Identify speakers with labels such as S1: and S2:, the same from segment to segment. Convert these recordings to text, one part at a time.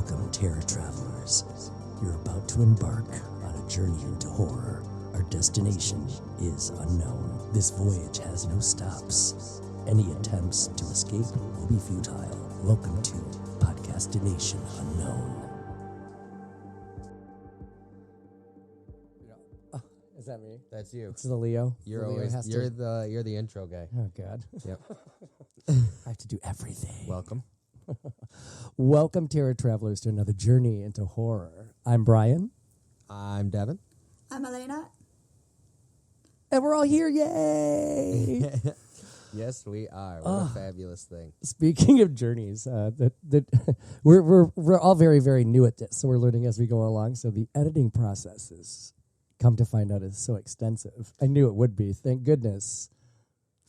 S1: Welcome, terror travelers. You're about to embark on a journey into horror. Our destination is unknown. This voyage has no stops. Any attempts to escape will be futile. Welcome to Podcastination Unknown.
S2: Is that me?
S3: That's you.
S2: It's the Leo.
S3: You're the intro guy.
S2: Oh God.
S3: Yep.
S1: I have to do everything.
S3: Welcome.
S2: Welcome, terror travelers, to another journey into horror. I'm Brian.
S3: I'm Devin.
S4: I'm Elena.
S2: And we're all here, yay!
S3: Yes, we are. What a fabulous thing.
S2: Speaking of journeys, we're all very, very new at this, so we're learning as we go along. So the editing process is, come to find out, is so extensive. I knew it would be. Thank goodness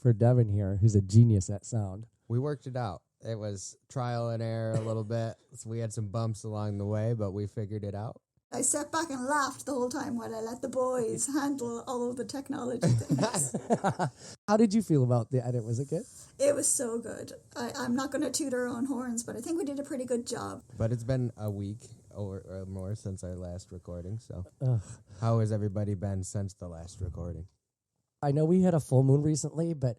S2: for Devin here, who's a genius at sound.
S3: We worked it out. It was trial and error a little bit. So we had some bumps along the way, but we figured it out.
S4: I sat back and laughed the whole time while I let the boys handle all of the technology things.
S2: How did you feel about the edit? Was it good?
S4: It was so good. I'm not going to toot our own horns, but I think we did a pretty good job.
S3: But it's been a week or more since our last recording. So how has everybody been since the last recording?
S2: I know we had a full moon recently, but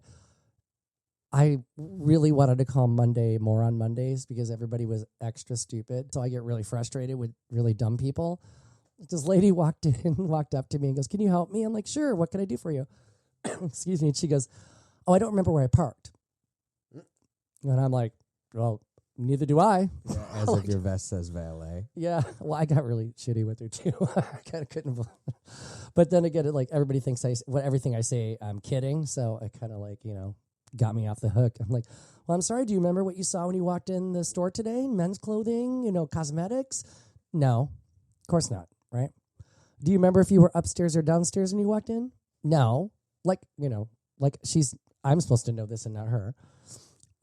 S2: I really wanted to call Monday more on Mondays because everybody was extra stupid. So I get really frustrated with really dumb people. This lady walked up to me and goes, "Can you help me?" I'm like, "Sure, what can I do for you?" Excuse me. And she goes, "Oh, I don't remember where I parked." And I'm like, "Well, neither do I."
S3: Yeah, as if your vest says valet.
S2: Yeah, well, I got really shitty with her too. I kind of couldn't believe it. But then again, everybody thinks everything I say, I'm kidding. So I kind of got me off the hook. I'm like, "Well, I'm sorry. Do you remember what you saw when you walked in the store today? Men's clothing, cosmetics?" No, of course not, right? "Do you remember if you were upstairs or downstairs when you walked in?" No. I'm supposed to know this and not her.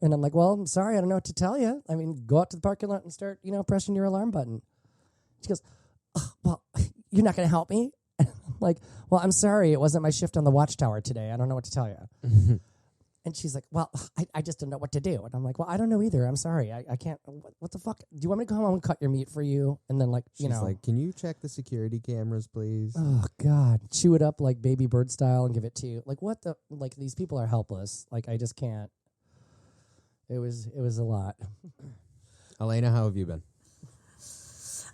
S2: And I'm like, "Well, I'm sorry. I don't know what to tell you. I mean, go out to the parking lot and start, pressing your alarm button." She goes, "Well, you're not going to help me?" I'm like, "Well, I'm sorry. It wasn't my shift on the watchtower today. I don't know what to tell you." And she's like, "Well, I just don't know what to do." And I'm like, "Well, I don't know either. I'm sorry. I can't. What the fuck? Do you want me to go home and cut your meat for you?" And then
S3: She's like, "Can you check the security cameras, please?"
S2: Oh, God. Chew it up like baby bird style and give it to you. These people are helpless. I just can't. It was a lot.
S3: Elena, how have you been?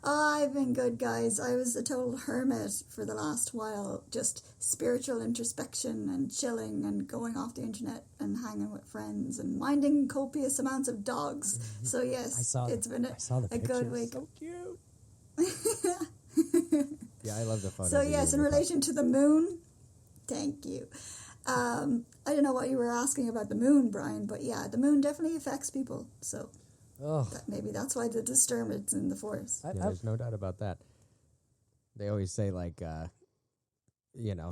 S4: I've been good, guys. I was a total hermit for the last while. Just spiritual introspection and chilling and going off the internet and hanging with friends and minding copious amounts of dogs. Mm-hmm. So, yes, it's been a good week.
S2: So cute.
S3: Yeah, I love the photos.
S4: So, yes, in relation to the moon, thank you. I don't know what you were asking about the moon, Brian, but yeah, the moon definitely affects people. So maybe that's why the disturbance in the forest.
S3: Yeah, there's no doubt about that. They always say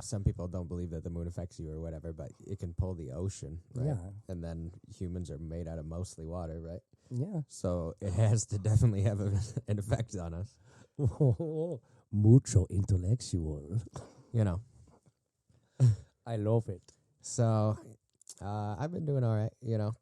S3: some people don't believe that the moon affects you or whatever, but it can pull the ocean, right?
S2: Yeah.
S3: And then humans are made out of mostly water, right?
S2: Yeah.
S3: So it has to definitely have an effect on us.
S2: Mucho intellectual. I love it.
S3: So I've been doing all right.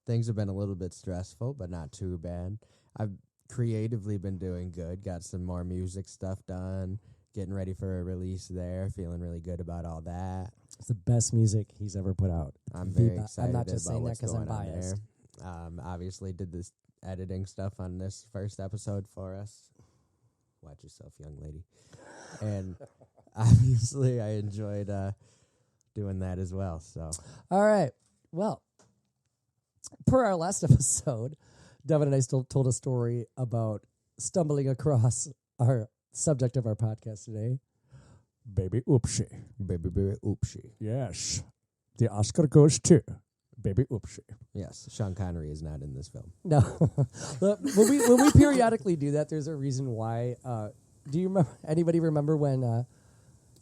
S3: Things have been a little bit stressful, but not too bad. I've creatively been doing good. Got some more music stuff done. Getting ready for a release there. Feeling really good about all that.
S2: It's the best music he's ever put out.
S3: I'm very excited.
S2: I'm not just
S3: about
S2: saying that
S3: what's
S2: because I'm
S3: going on
S2: biased.
S3: there. Obviously did this editing stuff on this first episode for us. Watch yourself, young lady. And obviously I enjoyed doing that as well. So
S2: all right. Well, per our last episode, Devin and I still told a story about stumbling across our subject of our podcast today, Baby Oopsie.
S3: Baby Oopsie.
S2: Yes. The Oscar goes to Baby Oopsie.
S3: Yes, Sean Connery is not in this film.
S2: No. when we periodically do that, there's a reason why. Do you remember? Anybody remember when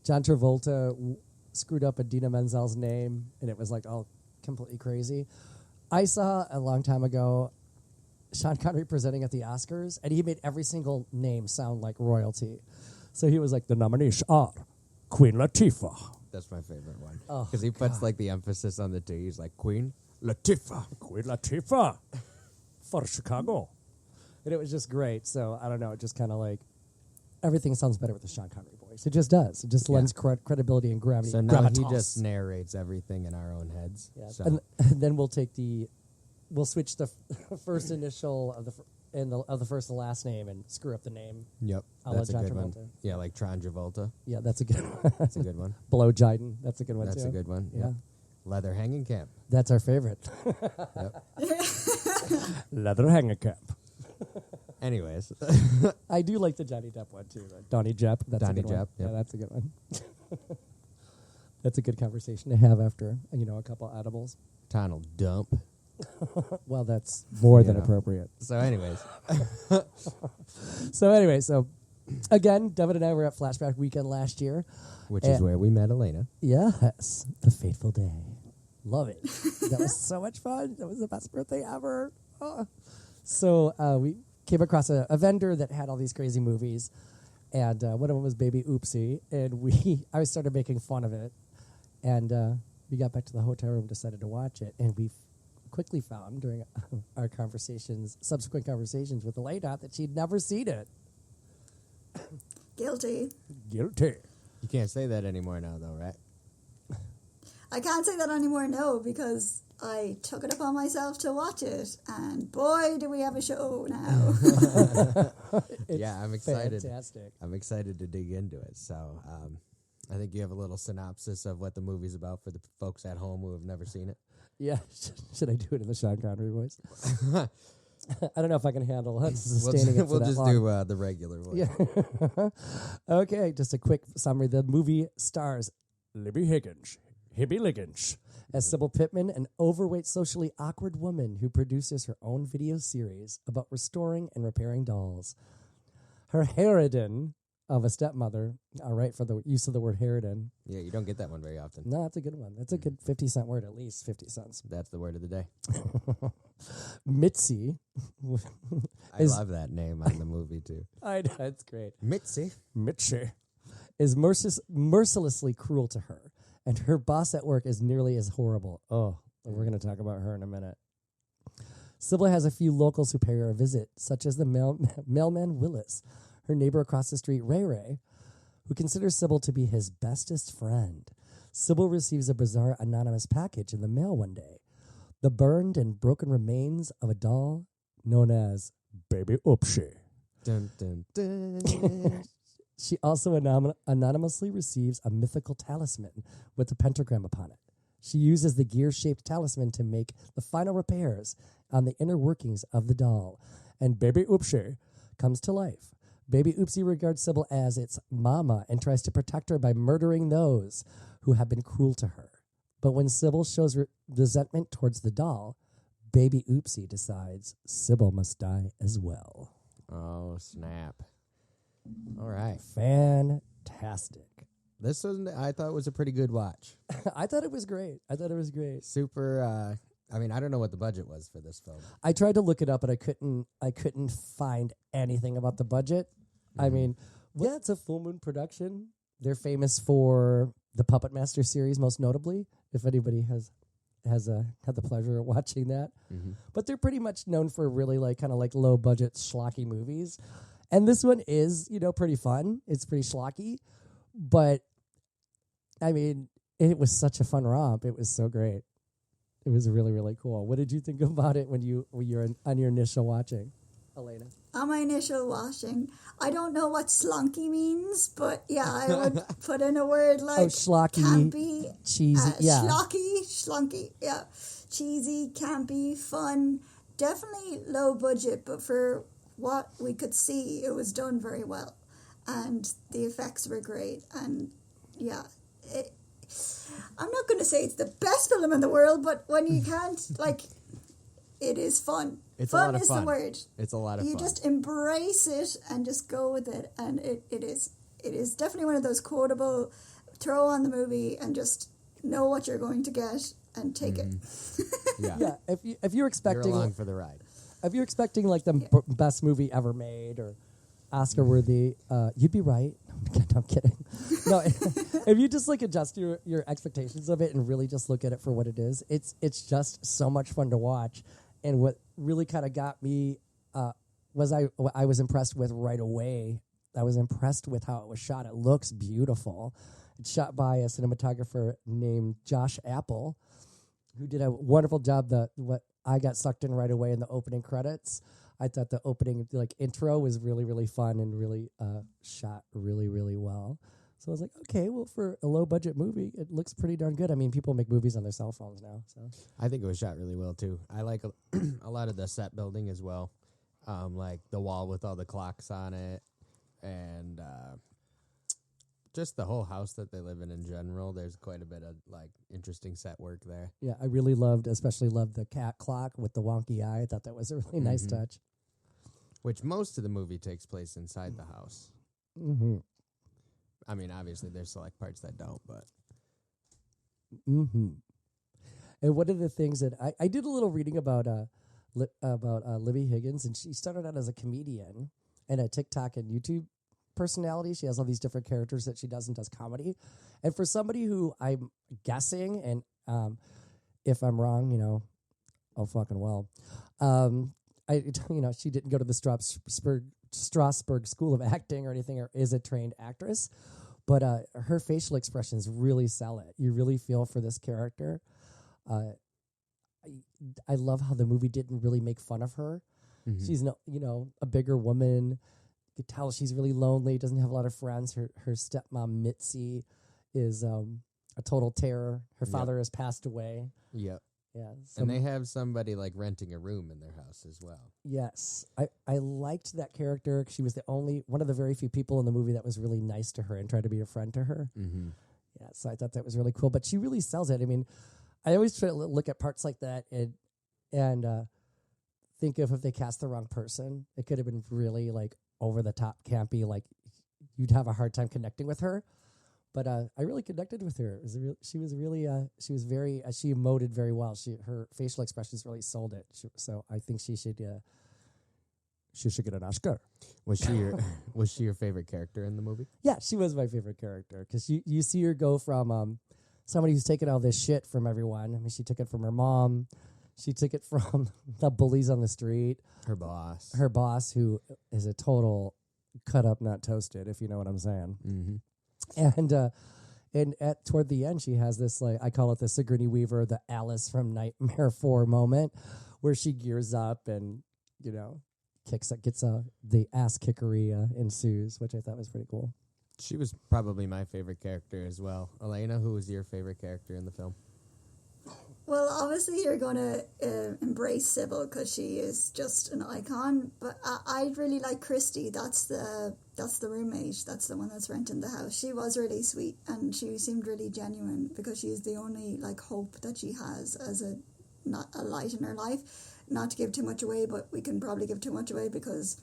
S2: John Travolta screwed up Idina Menzel's name and it was all completely crazy? I saw a long time ago Sean Connery presenting at the Oscars, and he made every single name sound like royalty. So he was like, "The nominees are Queen Latifah."
S3: That's my favorite one.
S2: Oh,
S3: because he puts the emphasis on the T. He's like, Queen
S2: Latifah for Chicago. And it was just great. So I don't know. It just kind of like everything sounds better with the Sean Connery voice. It just does. It just lends credibility and gravity.
S3: So now he
S2: gravitas.
S3: just narrates everything in our own heads.
S2: Yeah.
S3: So.
S2: And then we'll switch the first initial of the first and last name and screw up the name.
S3: Yep,
S2: a la
S3: that's a
S2: John
S3: good one.
S2: Travolta.
S3: Yeah, like Tron Travolta.
S2: Yeah, that's a good one.
S3: That's a good one.
S2: Below Jiden. That's a good one
S3: That's
S2: too.
S3: a good one.
S2: Yeah.
S3: Yep. Leather hanging camp.
S2: That's our favorite.
S3: Yep.
S2: Leather hanger cap.
S3: Anyways,
S2: I do like the Johnny Depp one too. Donnie Jepp. That's
S3: Donnie
S2: a good one.
S3: Jepp,
S2: Yeah,
S3: yep.
S2: that's a good one. That's a good conversation to have after a couple edibles.
S3: Donald Dump.
S2: Well, that's more
S3: You
S2: than
S3: know.
S2: appropriate.
S3: So, anyways,
S2: So again, Devin and I were at Flashback Weekend last year.
S3: which is where we met Elena.
S2: Yes, the fateful day. Love it. That was so much fun. That was the best birthday ever. Oh. So we came across a vendor that had all these crazy movies, and one of them was Baby Oopsie, and I started making fun of it, and we got back to the hotel room, decided to watch it, and we quickly found during our subsequent conversations with Elena, that she'd never seen it.
S4: Guilty.
S2: Guilty.
S3: You can't say that anymore now, though, right?
S4: I can't say that anymore, no, because I took it upon myself to watch it, and boy, do we have a show now.
S3: Yeah, I'm excited.
S2: Fantastic.
S3: I'm excited to dig into it. So, I think you have a little synopsis of what the movie's about for the folks at home who have never seen it.
S2: Yeah. Should I do it in the Sean Connery voice? I don't know if I can handle sustaining it for
S3: We'll
S2: that
S3: just
S2: long.
S3: do the regular one.
S2: Yeah. Okay, just a quick summary. The movie stars Libby Liggins, as Sybil Pittman, an overweight, socially awkward woman who produces her own video series about restoring and repairing dolls. Her harridan of a stepmother, all right, for the use of the word harridan.
S3: Yeah, you don't get that one very often.
S2: No, that's a good one. That's a good 50-cent word, at least 50 cents.
S3: That's the word of the day.
S2: Mitzi.
S3: I love that name on the movie, too.
S2: I know, it's great.
S3: Mitzi.
S2: Mitzi is mercilessly cruel to her, and her boss at work is nearly as horrible. Oh, we're going to talk about her in a minute. Sybil has a few locals who pay her a visit, such as the mailman Willis, her neighbor across the street, Ray Ray, who considers Sybil to be his bestest friend. Sybil receives a bizarre anonymous package in the mail one day. The burned and broken remains of a doll known as Baby Oopsie.
S3: Dun, dun, dun.
S2: She also anonymously receives a mythical talisman with a pentagram upon it. She uses the gear-shaped talisman to make the final repairs on the inner workings of the doll, and Baby Oopsie comes to life. Baby Oopsie regards Sybil as its mama and tries to protect her by murdering those who have been cruel to her. But when Sybil shows resentment towards the doll, Baby Oopsie decides Sybil must die as well.
S3: Oh, snap. All right.
S2: Fantastic.
S3: This one I thought was a pretty good watch.
S2: I thought it was great.
S3: Super, I mean, I don't know what the budget was for this film.
S2: I tried to look it up, but I couldn't find anything about the budget. I mean, yeah, it's a Full Moon production. They're famous for the Puppet Master series, most notably, if anybody has had the pleasure of watching that.
S3: Mm-hmm.
S2: But they're pretty much known for really kind of low budget schlocky movies. And this one is, pretty fun. It's pretty schlocky, but I mean, it was such a fun romp. It was so great. It was really, really cool. What did you think about it when you were on your initial watching, Elena?
S4: On my initial watching, I don't know what slunky means, but yeah, I would put in a word like
S2: schlocky,
S4: campy,
S2: cheesy, yeah.
S4: Slunky, yeah. Cheesy, campy, fun. Definitely low budget, but for what we could see, it was done very well. And the effects were great. And yeah, I'm not going to say it's the best film in the world, but when you can't, it is fun.
S3: It's
S4: fun
S3: a lot of
S4: is
S3: fun.
S4: the word.
S3: It's a lot of
S4: you
S3: fun.
S4: You just embrace it and just go with it. And it is definitely one of those quotable, throw on the movie and just know what you're going to get and take it.
S3: Yeah.
S2: Yeah. If you're expecting,
S3: You're along for the ride.
S2: if you're expecting best movie ever made or Oscar worthy, you'd be right. No, I'm kidding. No, if you just adjust your expectations of it and really just look at it for what it is, it's just so much fun to watch. And what really kind of got me I was impressed with right away. I was impressed with how it was shot. It looks beautiful. It's shot by a cinematographer named Josh Apple, who did a wonderful job. What I got sucked in right away in the opening credits. I thought the opening intro was really, really fun and really shot really, really well. So I was like, okay, well, for a low budget movie, it looks pretty darn good. I mean, people make movies on their cell phones now. So
S3: I think it was shot really well too. I like a lot of the set building as well, like the wall with all the clocks on it, and just the whole house that they live in general. There's quite a bit of interesting set work there.
S2: yeah, I really especially loved the cat clock with the wonky eye. I thought that was a really nice touch.
S3: Which most of the movie takes place inside the house.
S2: Mm-hmm.
S3: I mean, obviously there's select parts that don't, but
S2: Mm-hmm. And one of the things that I did a little reading about Libby Higgins, and she started out as a comedian and a TikTok and YouTube personality. She has all these different characters that she does and does comedy. And for somebody who I'm guessing, and if I'm wrong, oh fucking well, she didn't go to the Strasberg School of Acting or anything, or is a trained actress, but her facial expressions really sell it. You really feel for this character. I love how the movie didn't really make fun of her.
S3: mm-hmm.
S2: She's a bigger woman. You could tell she's really lonely, doesn't have a lot of friends. Her stepmom Mitzi is a total terror. Her father has passed away.
S3: Yep.
S2: Yeah,
S3: And they have somebody renting a room in their house as well.
S2: yes, I liked that character. She was one of the very few people in the movie that was really nice to her and tried to be a friend to her.
S3: Mm-hmm.
S2: Yeah, so I thought that was really cool. But she really sells it. I mean, I always try to look at parts like that and think if they cast the wrong person, it could have been really over the top campy. You'd have a hard time connecting with her. But I really connected with her. She emoted very well. Her facial expressions really sold it. So I think she should get an Oscar.
S3: Was she your favorite character in the movie?
S2: Yeah, she was my favorite character because you see her go from somebody who's taken all this shit from everyone. I mean, she took it from her mom. She took it from the bullies on the street.
S3: Her boss.
S2: Her boss, who is a total cut up, not toasted, if you know what I'm saying.
S3: Mm-hmm.
S2: And toward the end, she has this I call it the Sigourney Weaver, the Alice from Nightmare 4 moment, where she gears up and gets the ass kickery ensues, which I thought was pretty cool.
S3: She was probably my favorite character as well. Elena, who was your favorite character in the film?
S4: Well, obviously you're going to embrace Sybil because she is just an icon. But I really like Christy. That's the roommate. That's the one that's renting the house. She was really sweet and she seemed really genuine because she's the only hope that she has as a light in her life. Not to give too much away, but we can probably give too much away because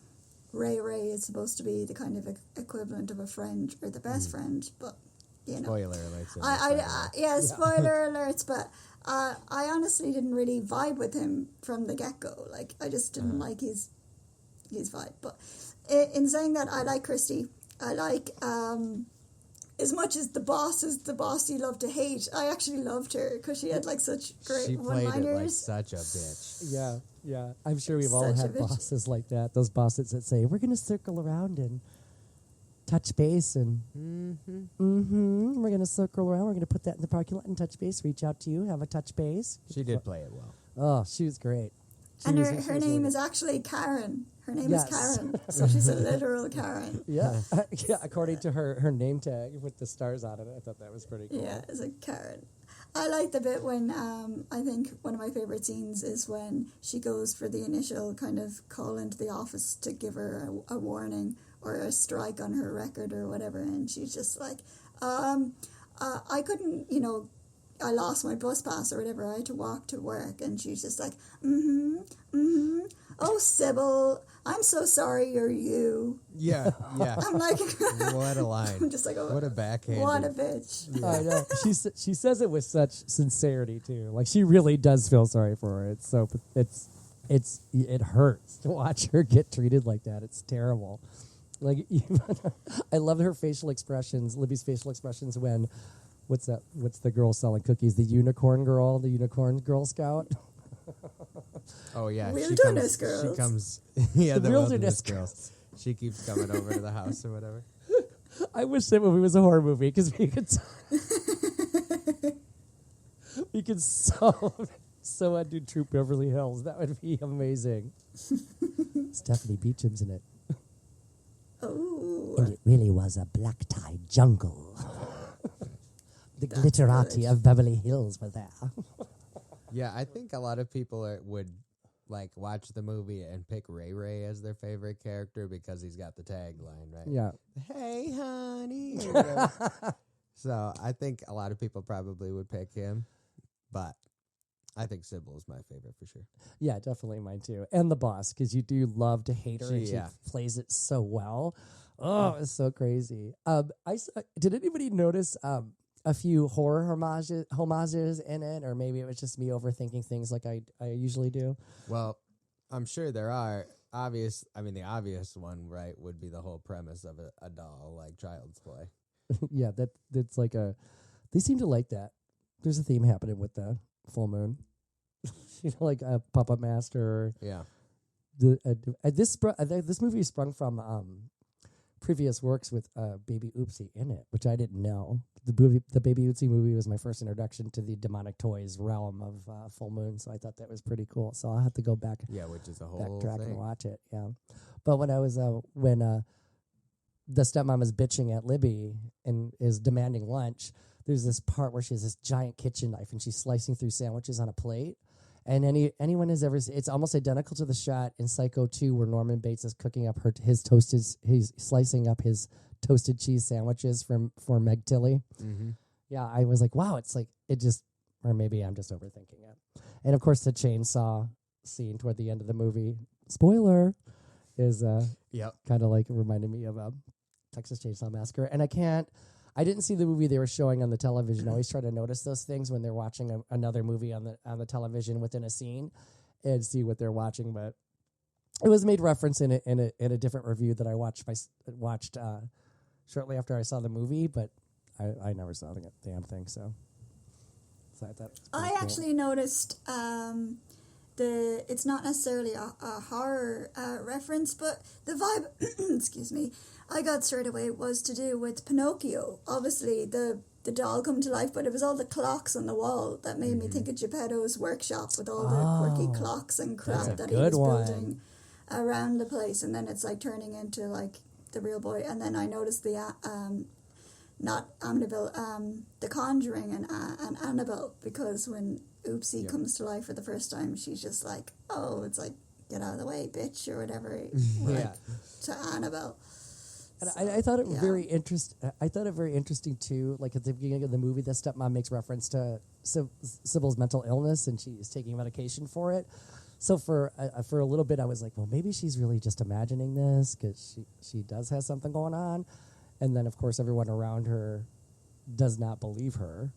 S4: Ray is supposed to be the kind of equivalent of a friend or the best friend. But
S3: Spoiler alerts.
S4: Spoiler alerts. But I honestly didn't really vibe with him from the get-go. I just didn't like his vibe. But in saying that, I like Christy. I like, as much as the boss is the boss you love to hate, I actually loved her because she had such great one-liners.
S3: She played it like such a bitch.
S2: Yeah. I'm sure we've all had bosses like that. Those bosses that say, we're going to circle around and touch base and we're going to circle around. We're going to put that in the parking lot and touch base, reach out to you, have a touch base.
S3: She did play it well.
S2: Oh, she was great.
S4: Her name is actually Karen. Her name is Karen. So she's a literal Karen.
S2: Yeah. According to her name tag with the stars on it. I thought that was pretty cool.
S4: Yeah, it's a Karen. I like the bit when, I think one of my favourite scenes is when she goes for the initial kind of call into the office to give her a warning or a strike on her record or whatever, and she's just like, I couldn't, I lost my bus pass or whatever, I had to walk to work, and she's just like, oh, Sybil, I'm so sorry you're you.
S3: Yeah.
S4: I'm like,
S3: what a line.
S4: I'm just like, oh,
S3: what a backhand.
S4: What a bitch.
S2: Yeah. I know. She says it with such sincerity too. She really does feel sorry for her. It hurts to watch her get treated like that. It's terrible. I love her facial expressions, Libby's facial expressions when, what's the girl selling cookies? The unicorn Girl Scout.
S3: Oh yeah,
S4: Wilderness
S3: she
S4: Girls.
S3: comes. Yeah,
S2: The
S3: the
S2: Wilderness
S3: Wilderness Girls. She keeps coming over to the house or whatever.
S2: I wish that movie was a horror movie because we could we could so undo Troop Beverly Hills. That would be amazing. Stephanie Beacham's in it.
S4: Oh,
S1: And it really was a black-tie jungle. The glitterati
S4: good.
S1: of Beverly Hills were there.
S3: Yeah, I think a lot of people would like watch the movie and pick Ray Ray as their favorite character because he's got the tagline, right?
S2: Yeah.
S3: Hey, honey. So I think a lot of people probably would pick him, but I think Sybil is my favorite for sure.
S2: Yeah, definitely mine too. And the boss, because you do love to hate her, and she
S3: Yeah.
S2: plays it so well. Oh, it's so crazy. Did anybody notice a few horror homages in it, or maybe it was just me overthinking things like I usually do?
S3: Well, I'm sure there are the obvious one, right, would be the whole premise of a doll like Child's Play.
S2: Yeah, that's like they seem to like that. There's a theme happening with the full moon. Like a Puppet Master.
S3: Yeah.
S2: This movie sprung from previous works with Baby Oopsie in it, which I didn't know. The Baby Oopsie movie was my first introduction to the demonic toys realm of Full Moon, so I thought that was pretty cool. So I'll have to go back,
S3: Yeah, which is a whole
S2: backtrack
S3: thing.
S2: and watch it. Yeah, but when I was when the stepmom is bitching at Libby and is demanding lunch, there's this part where she has this giant kitchen knife and she's slicing through sandwiches on a plate. And anyone has ever seen, it's almost identical to the shot in Psycho 2 where Norman Bates is cooking up he's slicing up his toasted cheese sandwiches for Meg Tilly.
S3: Mm-hmm.
S2: Yeah, I was like, wow, it's like, or maybe I'm just overthinking it. And of course the chainsaw scene toward the end of the movie, spoiler, is
S3: Yep.
S2: kind of like reminded me of Texas Chainsaw Massacre. And I didn't see the movie they were showing on the television. I always try to notice those things when they're watching another movie on the television within a scene and see what they're watching. But it was made reference in a different review that I watched shortly after I saw the movie, but I never saw the damn thing. So I thought it was pretty
S4: I
S2: cool.
S4: actually noticed it's not necessarily a horror reference, but the vibe, excuse me, I got straight away was to do with Pinocchio. Obviously, the doll come to life, but it was all the clocks on the wall that made me think of Geppetto's workshop with all the quirky clocks and crap
S2: that's a
S4: that he
S2: good
S4: was
S2: one.
S4: building around the place. And then it's like turning into like the real boy. And then I noticed the not Amityville, The Conjuring and Annabelle, because when Oopsie comes to life for the first time, she's just like, oh, it's like, get out of the way, bitch, or whatever, like, to Annabelle.
S2: And I thought it very I thought it very interesting too. Like at the beginning of the movie, the stepmom makes reference to Sybil's mental illness, and she is taking medication for it. So for a little bit, I was like, well, maybe she's really just imagining this because she does have something going on. And then, of course, everyone around her does not believe her.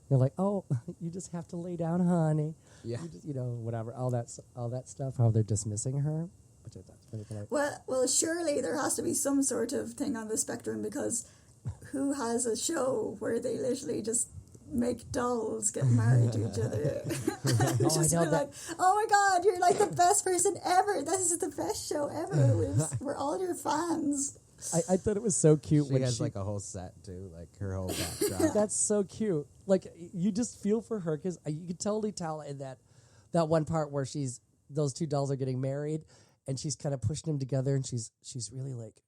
S2: They're like, "Oh, you just have to lay down, honey."
S3: Yeah.
S2: Whatever, all that stuff. How they're dismissing her, which I thought was pretty funny.
S4: Well, surely there has to be some sort of thing on the spectrum, because who has a show where they literally just make dolls get married to each other? Just
S2: I know
S4: be
S2: that.
S4: like, oh my God, you're like the best person ever. This is the best show ever. We're all your fans.
S2: I thought it was so cute
S3: She
S2: when
S3: has like a whole set too, like her whole backdrop.
S2: That's so cute. Like you just feel for her because you could totally tell in that one part where those two dolls are getting married, and she's kind of pushing them together, and she's really like,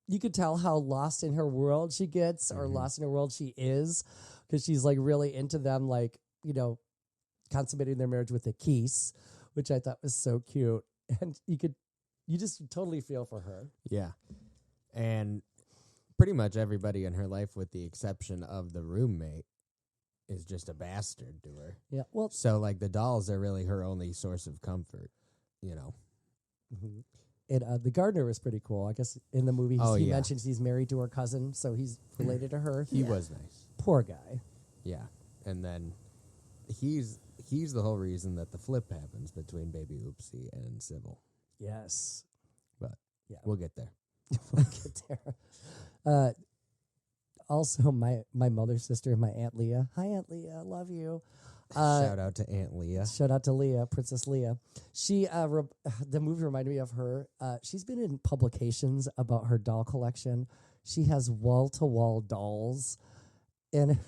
S2: you could tell how lost in her world she gets, or lost in her world she is, because she's like really into them, like consummating their marriage with a kiss, which I thought was so cute, and you just totally feel for her.
S3: Yeah. And pretty much everybody in her life, with the exception of the roommate, is just a bastard to her.
S2: Yeah, well,
S3: So, like, the dolls are really her only source of comfort,
S2: and the gardener was pretty cool. I guess in the movie he mentions he's married to her cousin, so he's related to her.
S3: He was nice.
S2: Poor guy.
S3: Yeah. And then he's the whole reason that the flip happens between Baby Oopsie and Sybil.
S2: Yes.
S3: But
S2: Yeah.
S3: we'll get there.
S2: We'll get there. Also, my mother's sister, my Aunt Leah. Hi, Aunt Leah. Love you.
S3: Shout out to Aunt Leah.
S2: Shout out to Leah, Princess Leah. She, the movie reminded me of her. She's been in publications about her doll collection. She has wall-to-wall dolls, and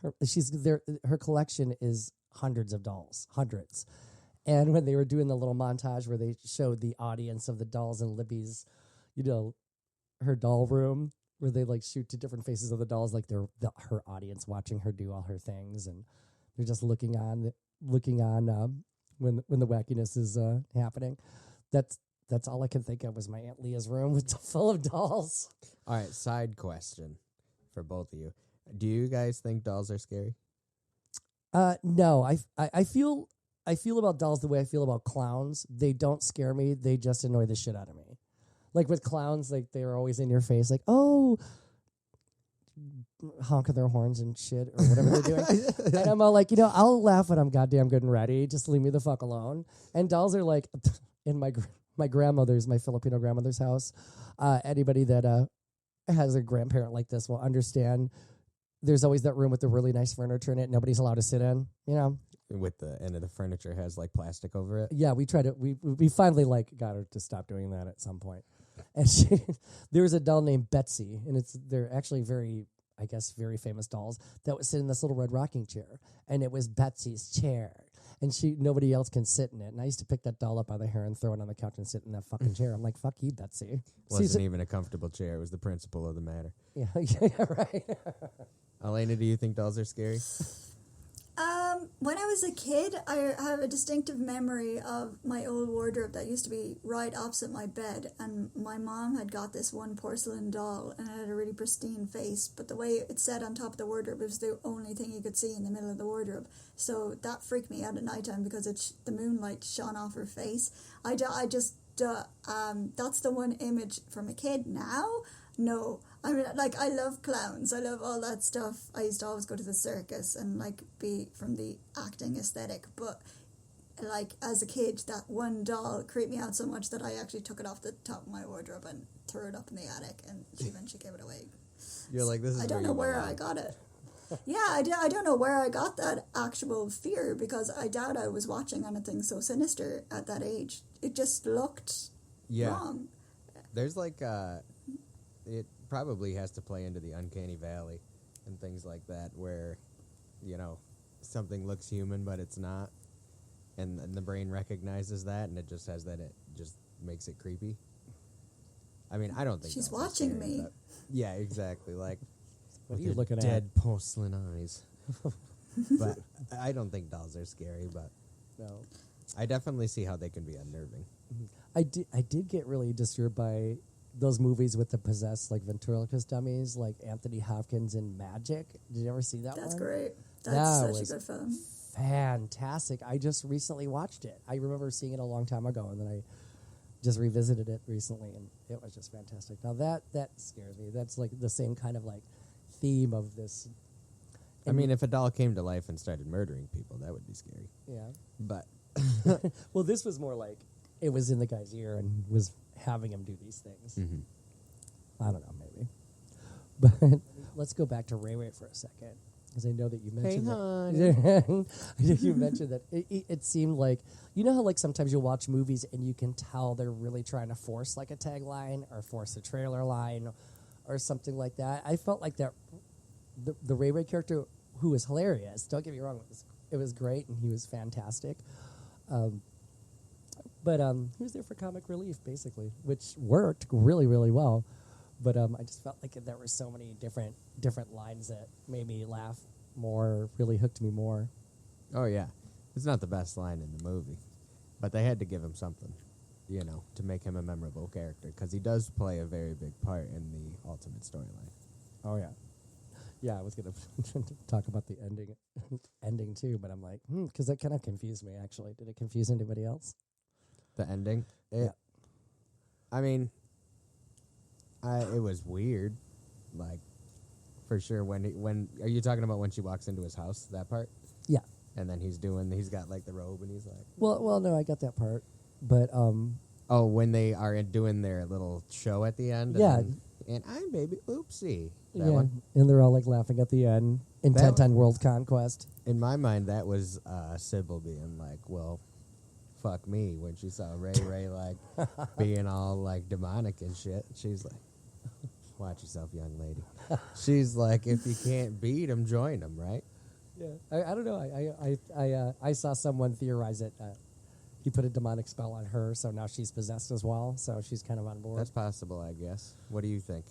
S2: her collection is hundreds of dolls, hundreds. And when they were doing the little montage where they showed the audience of the dolls in Libby's, her doll room, where they like shoot to different faces of the dolls, like they're her audience watching her do all her things, and they're just looking on when the wackiness is happening. That's all I can think of was my Aunt Leah's room with full of dolls.
S3: All right, side question for both of you. Do you guys think dolls are scary?
S2: No, I feel about dolls the way I feel about clowns. They don't scare me. They just annoy the shit out of me. Like with clowns, like they're always in your face, like, oh, honking their horns and shit or whatever they're doing. And I'm all like, I'll laugh when I'm goddamn good and ready. Just leave me the fuck alone. And dolls are like, in my Filipino grandmother's house, anybody that has a grandparent like this will understand. There's always that room with the really nice furniture in it. Nobody's allowed to sit in,
S3: With the end of the furniture has like plastic over it.
S2: Yeah, we tried to. We finally got her to stop doing that at some point. And there was a doll named Betsy, and they're actually very famous dolls that would sit in this little red rocking chair, and it was Betsy's chair, and nobody else can sit in it. And I used to pick that doll up by the hair and throw it on the couch and sit in that fucking chair. I'm like, fuck you, Betsy.
S3: Wasn't even a comfortable chair. It was the principle of the matter.
S2: Yeah, right.
S3: Elena, do you think dolls are scary?
S4: When I was a kid, I have a distinctive memory of my old wardrobe that used to be right opposite my bed, and my mom had got this one porcelain doll, and it had a really pristine face, but the way it sat on top of the wardrobe, it was the only thing you could see in the middle of the wardrobe, so that freaked me out at nighttime because the moonlight shone off her face. That's the one image from a kid. Now, no. I mean, I love clowns. I love all that stuff. I used to always go to the circus and, be from the acting aesthetic. But, as a kid, that one doll creeped me out so much that I actually took it off the top of my wardrobe and threw it up in the attic, and she eventually gave it away.
S3: You're like, this is
S4: I don't know where I got it. Yeah, I don't know where I got that actual fear, because I doubt I was watching anything so sinister at that age. It just looked wrong.
S3: There's it probably has to play into the uncanny valley and things like that, where something looks human but it's not, and the brain recognizes that, and it just has that, it just makes it creepy. I mean, I don't think
S4: she's watching me.
S3: Yeah, exactly. Like,
S2: what are you looking
S3: dead porcelain eyes. But I don't think dolls are scary, but
S2: no,
S3: I definitely see how they can be unnerving.
S2: I did get really disturbed by those movies with the possessed, ventriloquist dummies, like Anthony Hopkins in Magic. Did you ever see that one?
S4: That's great. That's such a good film.
S2: Fantastic. I just recently watched it. I remember seeing it a long time ago, and then I just revisited it recently, and it was just fantastic. Now that scares me. That's the same kind of theme of this.
S3: I mean, if a doll came to life and started murdering people, that would be scary.
S2: Yeah.
S3: But
S2: well, this was more it was in the guy's ear and was having him do these things.
S3: Mm-hmm.
S2: I don't know, maybe. But let's go back to Ray Ray for a second, because I know that you mentioned you mentioned that it seemed like, how sometimes you'll watch movies and you can tell they're really trying to force a tagline or force a trailer line or something like that. I felt like that the Ray Ray character, who was hilarious, don't get me wrong, it was great and he was fantastic. But he was there for comic relief, basically, which worked really, really well. But I just felt like there were so many different lines that made me laugh more, really hooked me more.
S3: Oh, yeah. It's not the best line in the movie, but they had to give him something, to make him a memorable character, because he does play a very big part in the ultimate storyline.
S2: Oh, yeah. Yeah, I was going to talk about the ending too, but I'm like, because that kind of confused me, actually. Did it confuse anybody else?
S3: The ending?
S2: Yeah.
S3: I mean, it was weird, for sure. When are you talking about when she walks into his house, that part?
S2: Yeah.
S3: And then he's got the robe, and he's like...
S2: Well, no, I got that part, but...
S3: Oh, when they are doing their little show at the end?
S2: Yeah,
S3: And I'm Baby Oopsie. That
S2: Yeah,
S3: one.
S2: and they're all like laughing at the end, intent on world conquest.
S3: In my mind, that was Sybil being like, well, fuck me, when she saw Ray like being all like demonic and shit. She's like, watch yourself, young lady. She's like, if you can't beat him, join him, right?
S2: Yeah, I don't know. I saw someone theorize it. He put a demonic spell on her, so now she's possessed as well. So she's kind of on board.
S3: That's possible, I guess. What do you think?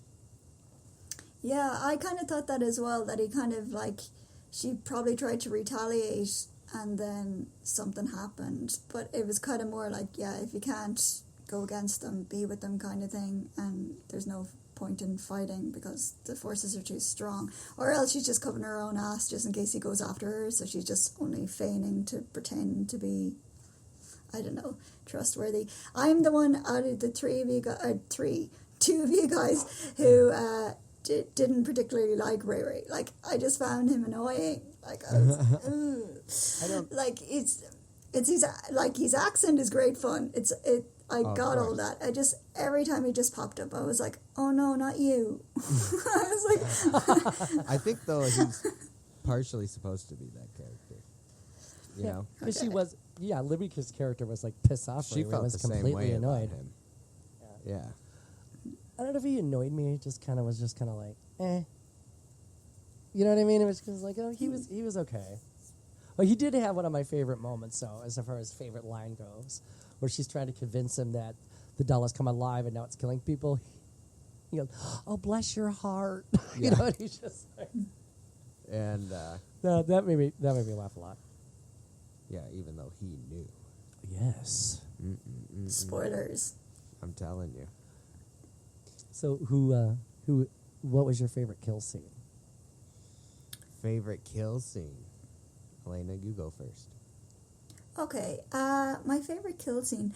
S4: Yeah, I kind of thought that as well, that he kind of like, she probably tried to retaliate and then something happened. But it was kind of more like, yeah, if you can't go against them, be with them kind of thing. And there's no point in fighting because the forces are too strong. Or else she's just covering her own ass just in case he goes after her. So she's just only feigning to pretend to be, I don't know, trustworthy. I'm the one out of the two of you guys who didn't particularly like Ray. Like, I just found him annoying. Like, I was, I don't like it's his like his accent is great fun. I got all that. I just every time he just popped up, I was like, oh no, not you. I was like,
S3: I think though he's partially supposed to be that character. You know,
S2: because she was. Yeah, Libby's character was like pissed off.
S3: she felt
S2: was
S3: the same
S2: completely
S3: way
S2: annoyed.
S3: about him. Yeah.
S2: I don't know if he annoyed me. He just kind of was just kind of like, eh. You know what I mean? It was just like, oh, he was okay. Well, he did have one of my favorite moments, though, as far as favorite line goes, where she's trying to convince him that the doll has come alive and now it's killing people. He goes, oh, bless your heart. You know, and he's just like,
S3: And
S2: that made me laugh a lot.
S3: yeah, even though he knew.
S2: Yes.
S4: spoilers.
S3: I'm telling you.
S2: So what was your favorite kill scene?
S3: Favorite kill scene? Elena, you go first.
S4: Okay, my favorite kill scene.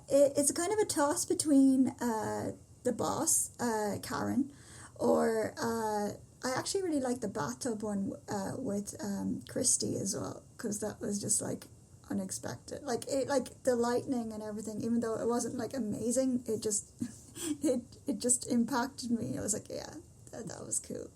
S4: It's kind of a toss between the boss, Karen, or I actually really like the bathtub one with Christy as well, because that was just like unexpected. Like the lightning and everything, even though it wasn't like amazing, it just it just impacted me. I was like, yeah, that was cool.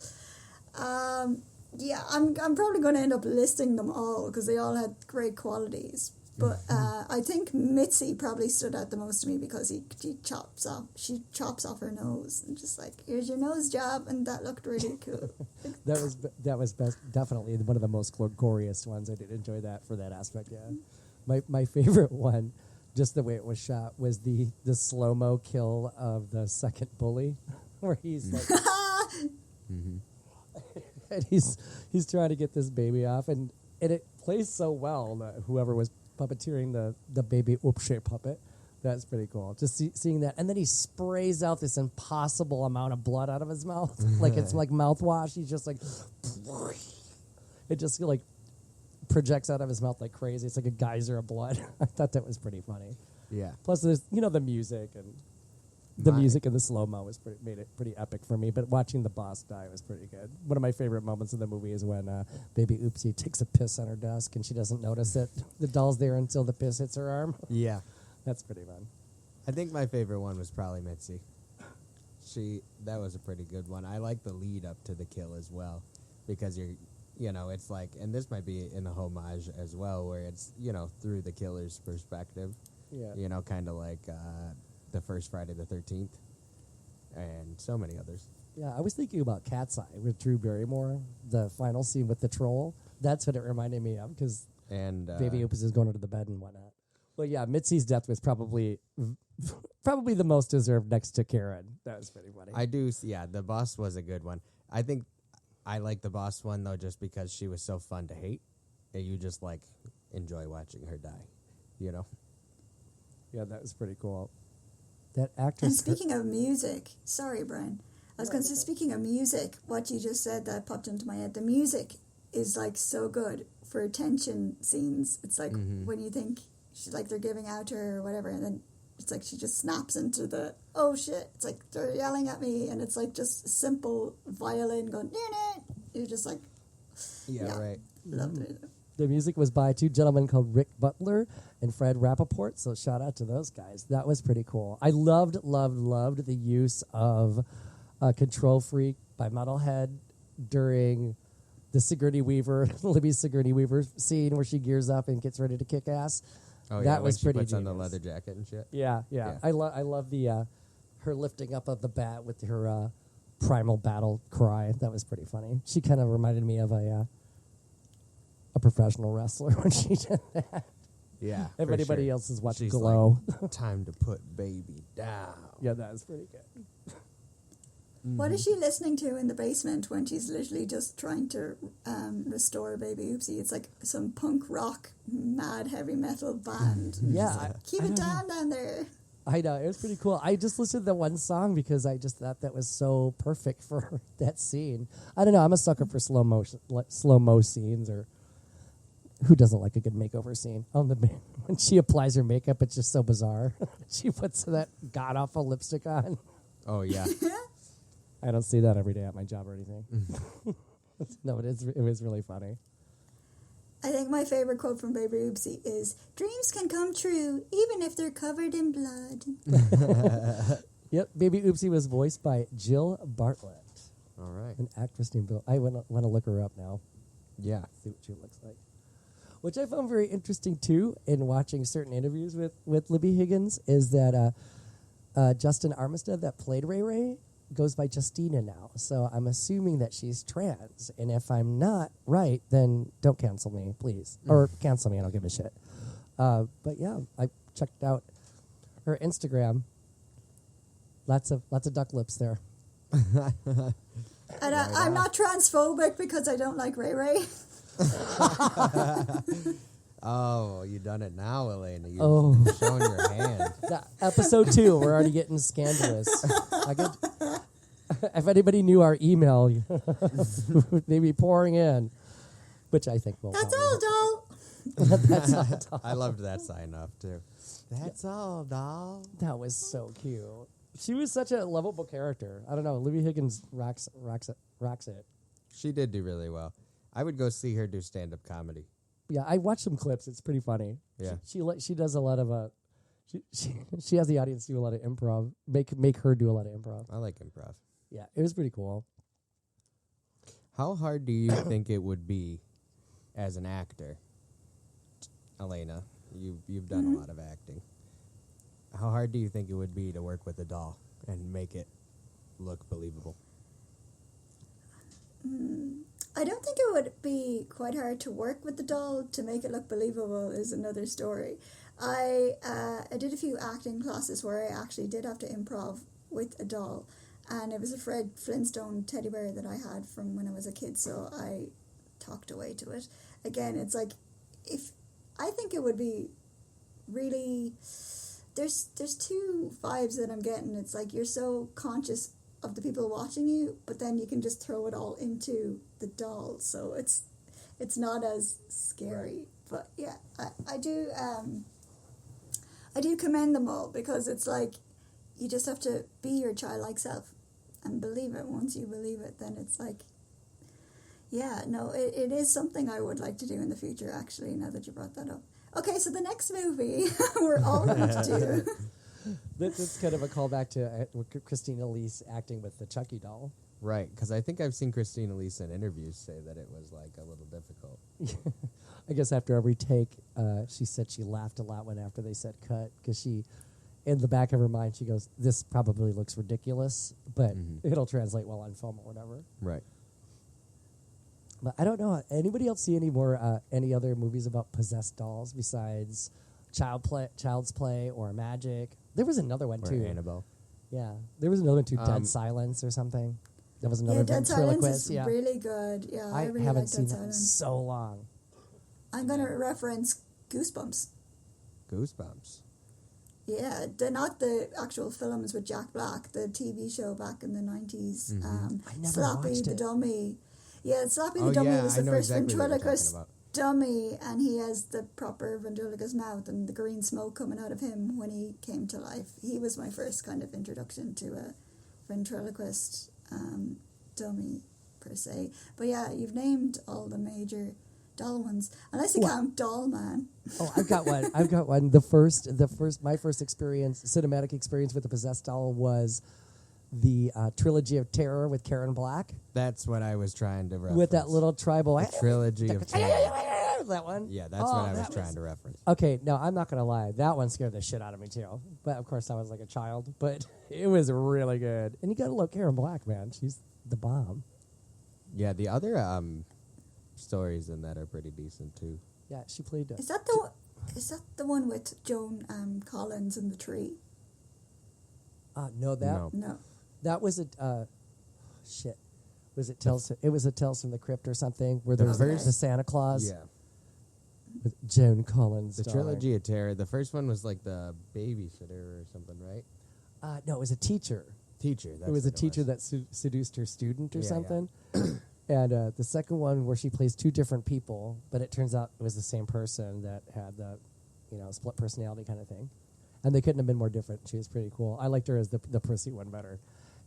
S4: Yeah, I'm probably going to end up listing them all because they all had great qualities. But I think Mitzi probably stood out the most to me because she chops off her nose and just like, here's your nose job, and that looked really cool.
S2: that was definitely one of the most glorious ones. I did enjoy that for that aspect. Yeah, my favorite one, just the way it was shot, was the slow-mo kill of the second bully, where he's like. And he's trying to get this baby off, and it plays so well that whoever was puppeteering the Baby Oopsie puppet, that's pretty cool. Just seeing that, and then he sprays out this impossible amount of blood out of his mouth, like it's like mouthwash. He's just like, it just like projects out of his mouth like crazy. It's like a geyser of blood. I thought that was pretty funny.
S3: Yeah.
S2: Plus, there's the music and. The music and the slow-mo made it pretty epic for me, but watching the boss die was pretty good. One of my favorite moments in the movie is when Baby Oopsie takes a piss on her desk and she doesn't notice it. The doll's there until the piss hits her arm.
S3: Yeah.
S2: That's pretty fun.
S3: I think my favorite one was probably Mitzi. That was a pretty good one. I like the lead up to the kill as well, because it's like, and this might be in the homage as well, where it's, through the killer's perspective.
S2: Yeah.
S3: Kind of like the first Friday the 13th and so many others.
S2: Yeah, I was thinking about Cat's Eye with Drew Barrymore, the final scene with the troll. That's what it reminded me of, because Baby Oopsie is going under the bed and whatnot. Well, yeah, Mitzi's death was probably the most deserved next to Karen. That was pretty funny.
S3: I do, yeah, the boss was a good one. I think I like the boss one, though, just because she was so fun to hate, and you just, enjoy watching her die,
S2: Yeah, that was pretty cool. That actress.
S4: And speaking of music, sorry, Brian. I was going to say, speaking of music, what you just said that popped into my head. The music is so good for tension scenes. It's like when you think they're giving out to her or whatever, and then it's like she just snaps into the oh shit. It's like they're yelling at me, and it's like just simple violin going. You're just like,
S3: yeah, right.
S4: Loved it.
S2: The music was by two gentlemen called Rick Butler and Fred Rappaport, so shout out to those guys. That was pretty cool. I loved the use of Control Freak by Metalhead during the Sigourney Weaver, Libby's Sigourney Weaver scene where she gears up and gets ready to kick ass.
S3: Oh,
S2: that was
S3: when she
S2: pretty
S3: puts on the
S2: genius.
S3: leather jacket and shit.
S2: Yeah. I love the her lifting up of the bat with her primal battle cry. That was pretty funny. She kind of reminded me of a professional wrestler when she did that.
S3: Yeah.
S2: If
S3: for
S2: anybody
S3: sure.
S2: else has watched
S3: She's
S2: Glow.
S3: like, time to put baby down.
S2: Yeah, that was pretty good.
S4: What is she listening to in the basement when she's literally just trying to restore Baby Oopsie? It's like some punk rock, mad heavy metal band.
S2: Yeah.
S4: Keep it down there.
S2: I know, it was pretty cool. I just listened to the one song because I just thought that was so perfect for that scene. I don't know, I'm a sucker for slow-mo scenes, or who doesn't like a good makeover scene? When she applies her makeup, it's just so bizarre. She puts that god-awful lipstick on.
S3: Oh, yeah.
S2: I don't see that every day at my job or anything. No, it was really funny.
S4: I think my favorite quote from Baby Oopsie is, "Dreams can come true even if they're covered in blood."
S2: Yep, Baby Oopsie was voiced by Jill Bartlett,
S3: All right.
S2: an actress named Bill. I want to look her up now,
S3: Yeah.
S2: see what she looks like. Which I found very interesting, too, in watching certain interviews with Libby Higgins, is that Justin Armistead, that played Ray Ray, goes by Justina now. So I'm assuming that she's trans. And if I'm not right, then don't cancel me, please. Or cancel me, I don't give a shit. But yeah, I checked out her Instagram. Lots of duck lips there.
S4: And I'm not transphobic because I don't like Ray Ray.
S3: Oh, you done it now, Elena. You're
S2: Oh.
S3: showing your hand.
S2: Episode 2, we're already getting scandalous. If anybody knew our email, they'd be pouring in, which I think will.
S4: That's all, doll.
S2: That's all. Doll.
S3: I loved that sign off, too. That's all, doll.
S2: That was so cute. She was such a lovable character. I don't know. Libby Higgins rocks it.
S3: She did do really well. I would go see her do stand-up comedy.
S2: Yeah, I watched some clips. It's pretty funny.
S3: Yeah.
S2: She does a lot of she has the audience do a lot of improv. Make her do a lot of improv.
S3: I like improv.
S2: Yeah, it was pretty cool.
S3: How hard do you think it would be as an actor, Elena? You've done a lot of acting. How hard do you think it would be to work with a doll and make it look believable?
S4: I don't think it would be quite hard to work with the doll. To make it look believable is another story. I did a few acting classes where I actually did have to improv with a doll, and it was a Fred Flintstone teddy bear that I had from when I was a kid, so I talked away to it. Again, it's like, I think it would be really, there's two vibes that I'm getting. It's like you're so conscious of the people watching you, but then you can just throw it all into the doll, so it's not as scary. But yeah, I do commend them all, because it's like you just have to be your childlike self and believe it. Once you believe it, then it's like, yeah, no, it is something I would like to do in the future, actually, now that you brought that up. Okay, so the next movie we're all going to do.
S2: That's kind of a callback to Christina Elise acting with the Chucky doll.
S3: Right, because I think I've seen Christine Elise in interviews say that it was like a little difficult.
S2: I guess after every take, she said she laughed a lot when after they said cut, because she, in the back of her mind, she goes, "This probably looks ridiculous, but it'll translate well on film or whatever."
S3: Right.
S2: But I don't know. Anybody else see any other movies about possessed dolls besides Child's Play or Magic? There was another one
S3: Or
S2: too.
S3: Annabelle.
S2: Yeah, there was another one too. Dead Silence or something. That was another
S4: Dead Silence
S2: ventriloquist.
S4: is really good. Yeah, I really
S2: haven't
S4: like
S2: seen
S4: Dead
S2: that in
S4: Silence.
S2: so long.
S4: I'm going to reference Goosebumps.
S3: Goosebumps.
S4: Yeah, not the actual films with Jack Black, the TV show back in the 90s.
S2: I never
S4: Slappy
S2: watched
S4: the
S2: it.
S4: Dummy. Yeah, Slappy
S3: Oh,
S4: the Dummy
S3: yeah,
S4: was
S3: I
S4: the
S3: know
S4: first
S3: exactly what you're talking
S4: ventriloquist
S3: about.
S4: dummy, and he has the proper ventriloquist mouth and the green smoke coming out of him when he came to life. He was my first kind of introduction to a ventriloquist dummy, per se. But yeah, you've named all the major doll ones, unless you count Doll Man.
S2: Oh, I've got one. My first cinematic experience with a possessed doll was the trilogy of terror with Karen Black
S3: That's what I was trying to reference.
S2: with that little tribal.
S3: The trilogy of terror.
S2: That one.
S3: Yeah, that's
S2: Oh,
S3: what I was
S2: that
S3: trying to reference.
S2: Okay, no, I'm not gonna lie. That one scared the shit out of me too. But of course, I was like a child. But it was really good. And you gotta love Karen Black, man. She's the bomb.
S3: Yeah, the other stories in that are pretty decent too.
S2: Yeah, she played.
S4: Is that the one with Joan Collins in the tree?
S2: No, that
S4: No.
S2: that was a shit. Was it Tales? It was a Tales from the Crypt or something where there was the Santa Claus.
S3: Yeah.
S2: With Joan Collins.
S3: The
S2: darling.
S3: trilogy of terror. The first one was like the babysitter or something, right?
S2: No, it was a teacher.
S3: Teacher.
S2: It was a teacher that seduced her student or
S3: Yeah,
S2: something. And the second one where she plays two different people, but it turns out it was the same person that had the, split personality kind of thing. And they couldn't have been more different. She was pretty cool. I liked her as the prissy one better.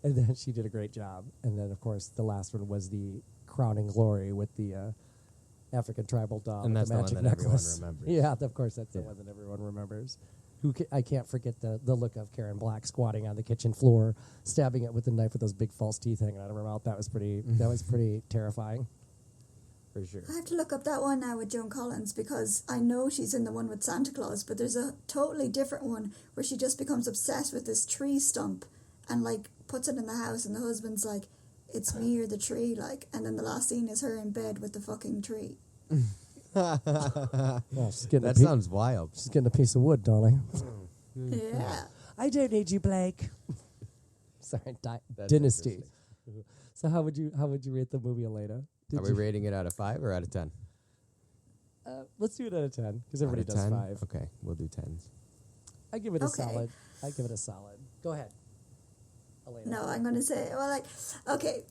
S2: And then she did a great job. And then, of course, the last one was the crowning glory with the African tribal doll
S3: And
S2: with
S3: that's
S2: the
S3: the
S2: magic
S3: one that everyone
S2: necklace.
S3: remembers.
S2: Yeah, of course, that's the one that everyone remembers. I can't forget the look of Karen Black squatting on the kitchen floor, stabbing it with a knife with those big false teeth hanging out of her mouth. That was pretty terrifying.
S3: For sure.
S4: I have to look up that one now with Joan Collins because I know she's in the one with Santa Claus, but there's a totally different one where she just becomes obsessed with this tree stump and like puts it in the house, and the husband's like, "It's me or the tree," like, and then the last scene is her in bed with the fucking tree.
S2: Yeah, she's getting
S3: That sounds wild.
S2: She's getting a piece of wood, darling.
S4: Yeah.
S2: I don't need you, Blake. Sorry,
S3: That's
S2: Dynasty. So how would you rate the movie, Elena?
S3: Are we rating it out of 5 or out of 10?
S2: Let's do it out of 10 because everybody
S3: Out of
S2: does
S3: 10?
S2: 5.
S3: Okay, we'll do 10s.
S2: I give it a
S4: Okay.
S2: solid. I give it a solid. Go ahead, Elena.
S4: No, I'm going to say, well, like, okay,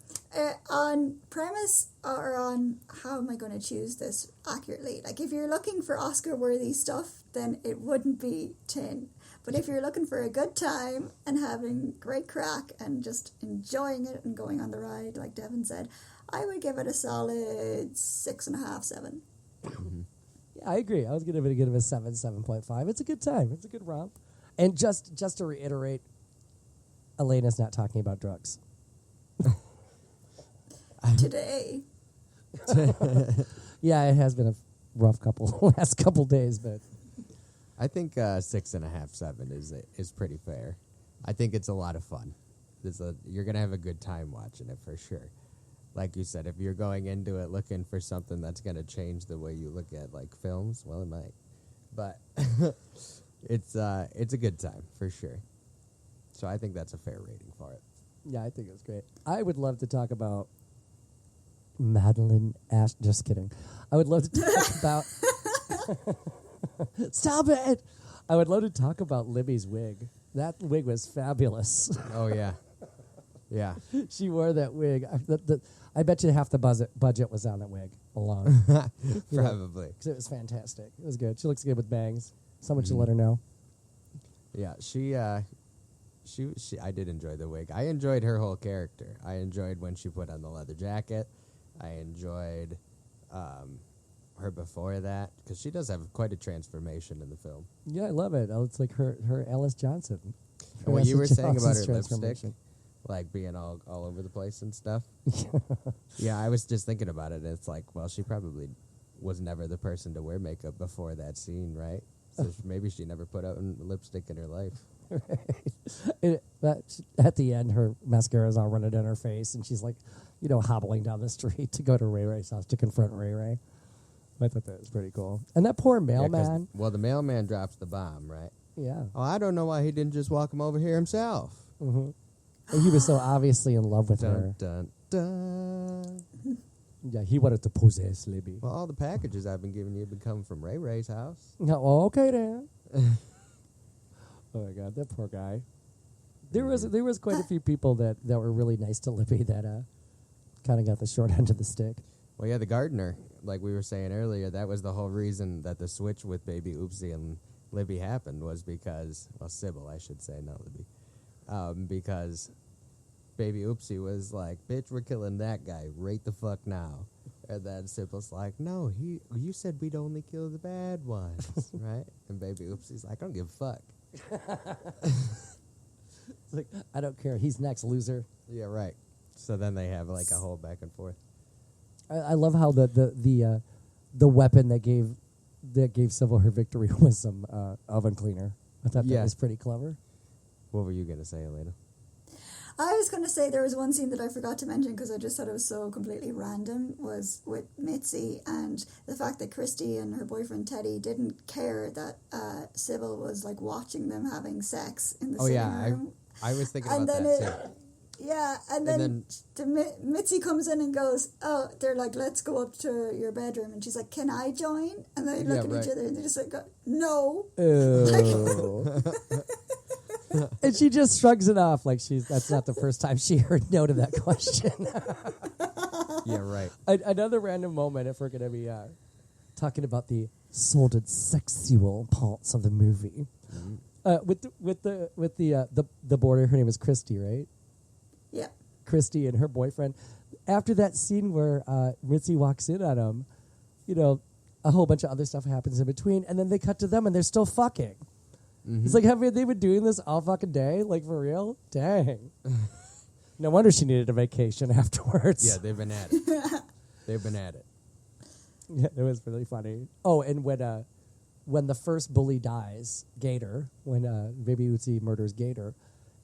S4: on premise or on how am I going to choose this accurately? Like, if you're looking for Oscar-worthy stuff, then it wouldn't be 10. But if you're looking for a good time and having great crack and just enjoying it and going on the ride, like Devin said, I would give it a solid 6.5, 7.
S2: Yeah, I agree. I was going to give it a 7.5. It's a good time. It's a good romp. And just to reiterate, Elena's not talking about drugs.
S4: Today.
S2: Yeah, it has been a rough last couple days, but
S3: I think 6.5, 7 is pretty fair. I think it's a lot of fun. You're gonna have a good time watching it for sure. Like you said, if you're going into it looking for something that's gonna change the way you look at like films, well, it might. But it's a good time for sure. So I think that's a fair rating for it.
S2: yeah, I think it was great. I would love to talk about Madeline Ash. Just kidding. I would love to talk about. Stop it! I would love to talk about Libby's wig. That wig was fabulous.
S3: Oh yeah, yeah.
S2: She wore that wig. I bet you half the budget was on that wig alone.
S3: Probably.
S2: Because it was fantastic. It was good. She looks good with bangs. Someone should let her know.
S3: Yeah, she. I did enjoy the wig. I enjoyed her whole character. I enjoyed when she put on the leather jacket. I enjoyed her before that because she does have quite a transformation in the film.
S2: Yeah, I love it. It's like her Alice Johnson.
S3: And what you were saying about her
S2: Johnson's
S3: lipstick,
S2: transformation.
S3: like being all over the place and stuff. Yeah, I was just thinking about it. And it's like, well, she probably was never the person to wear makeup before that scene, right? So maybe she never put on lipstick in her life.
S2: At the end, her mascara's all running down her face, and she's like, hobbling down the street to go to Ray Ray's house to confront Ray Ray. I thought that was pretty cool. And that poor
S3: Yeah, 'cause-
S2: mailman.
S3: well, the mailman drops the bomb, right?
S2: Yeah.
S3: Oh, I don't know why he didn't just walk him over here himself.
S2: And he was so obviously in love with her.
S3: Dun, dun, dun.
S2: Yeah, he wanted to possess Libby.
S3: Well, all the packages I've been giving you have been coming from Ray Ray's house.
S2: No, well, okay then. Oh my God, that poor guy. There was quite a few people that were really nice to Libby that kind of got the short end of the stick.
S3: Well, yeah, the gardener, like we were saying earlier, that was the whole reason that the switch with Baby Oopsie and Libby happened was because, well, Sybil, I should say, not Libby, because Baby Oopsie was like, bitch, we're killing that guy right the fuck now. And then Sybil's like, no, you said we'd only kill the bad ones, right? And Baby Oopsie's like, I don't give a fuck.
S2: It's like, I don't care. He's next, loser.
S3: Yeah, right. So then they have like a whole back and forth.
S2: I love how the weapon that gave Sybil her victory was some oven cleaner. I thought that was pretty clever.
S3: What were you gonna say, Elena?
S4: I was going to say there was one scene that I forgot to mention because I just thought it was so completely random, was with Mitzi and the fact that Christy and her boyfriend Teddy didn't care that Sybil was like watching them having sex in the sitting room.
S3: I was thinking
S4: And
S3: about
S4: then
S3: that too.
S4: Yeah, and then Mitzi comes in and goes, oh, they're like, let's go up to your bedroom. And she's like, can I join? And they look at each other and they just like, go, no.
S2: Ew. And she just shrugs it off like that's not the first time she heard no to that question.
S3: Yeah, right.
S2: Another random moment, if we're going to be talking about the sordid sexual parts of the movie. With the boarder, her name is Christy, right?
S4: Yeah.
S2: Christy and her boyfriend. After that scene where Mitzi walks in on him, a whole bunch of other stuff happens in between, and then they cut to them and they're still fucking. Mm-hmm. It's like, have they been doing this all fucking day? Like, for real? Dang. No wonder she needed a vacation afterwards.
S3: Yeah, they've been at it. They've been at it.
S2: Yeah, it was really funny. Oh, and when the first bully dies, Gator, when Baby Oopsie murders Gator,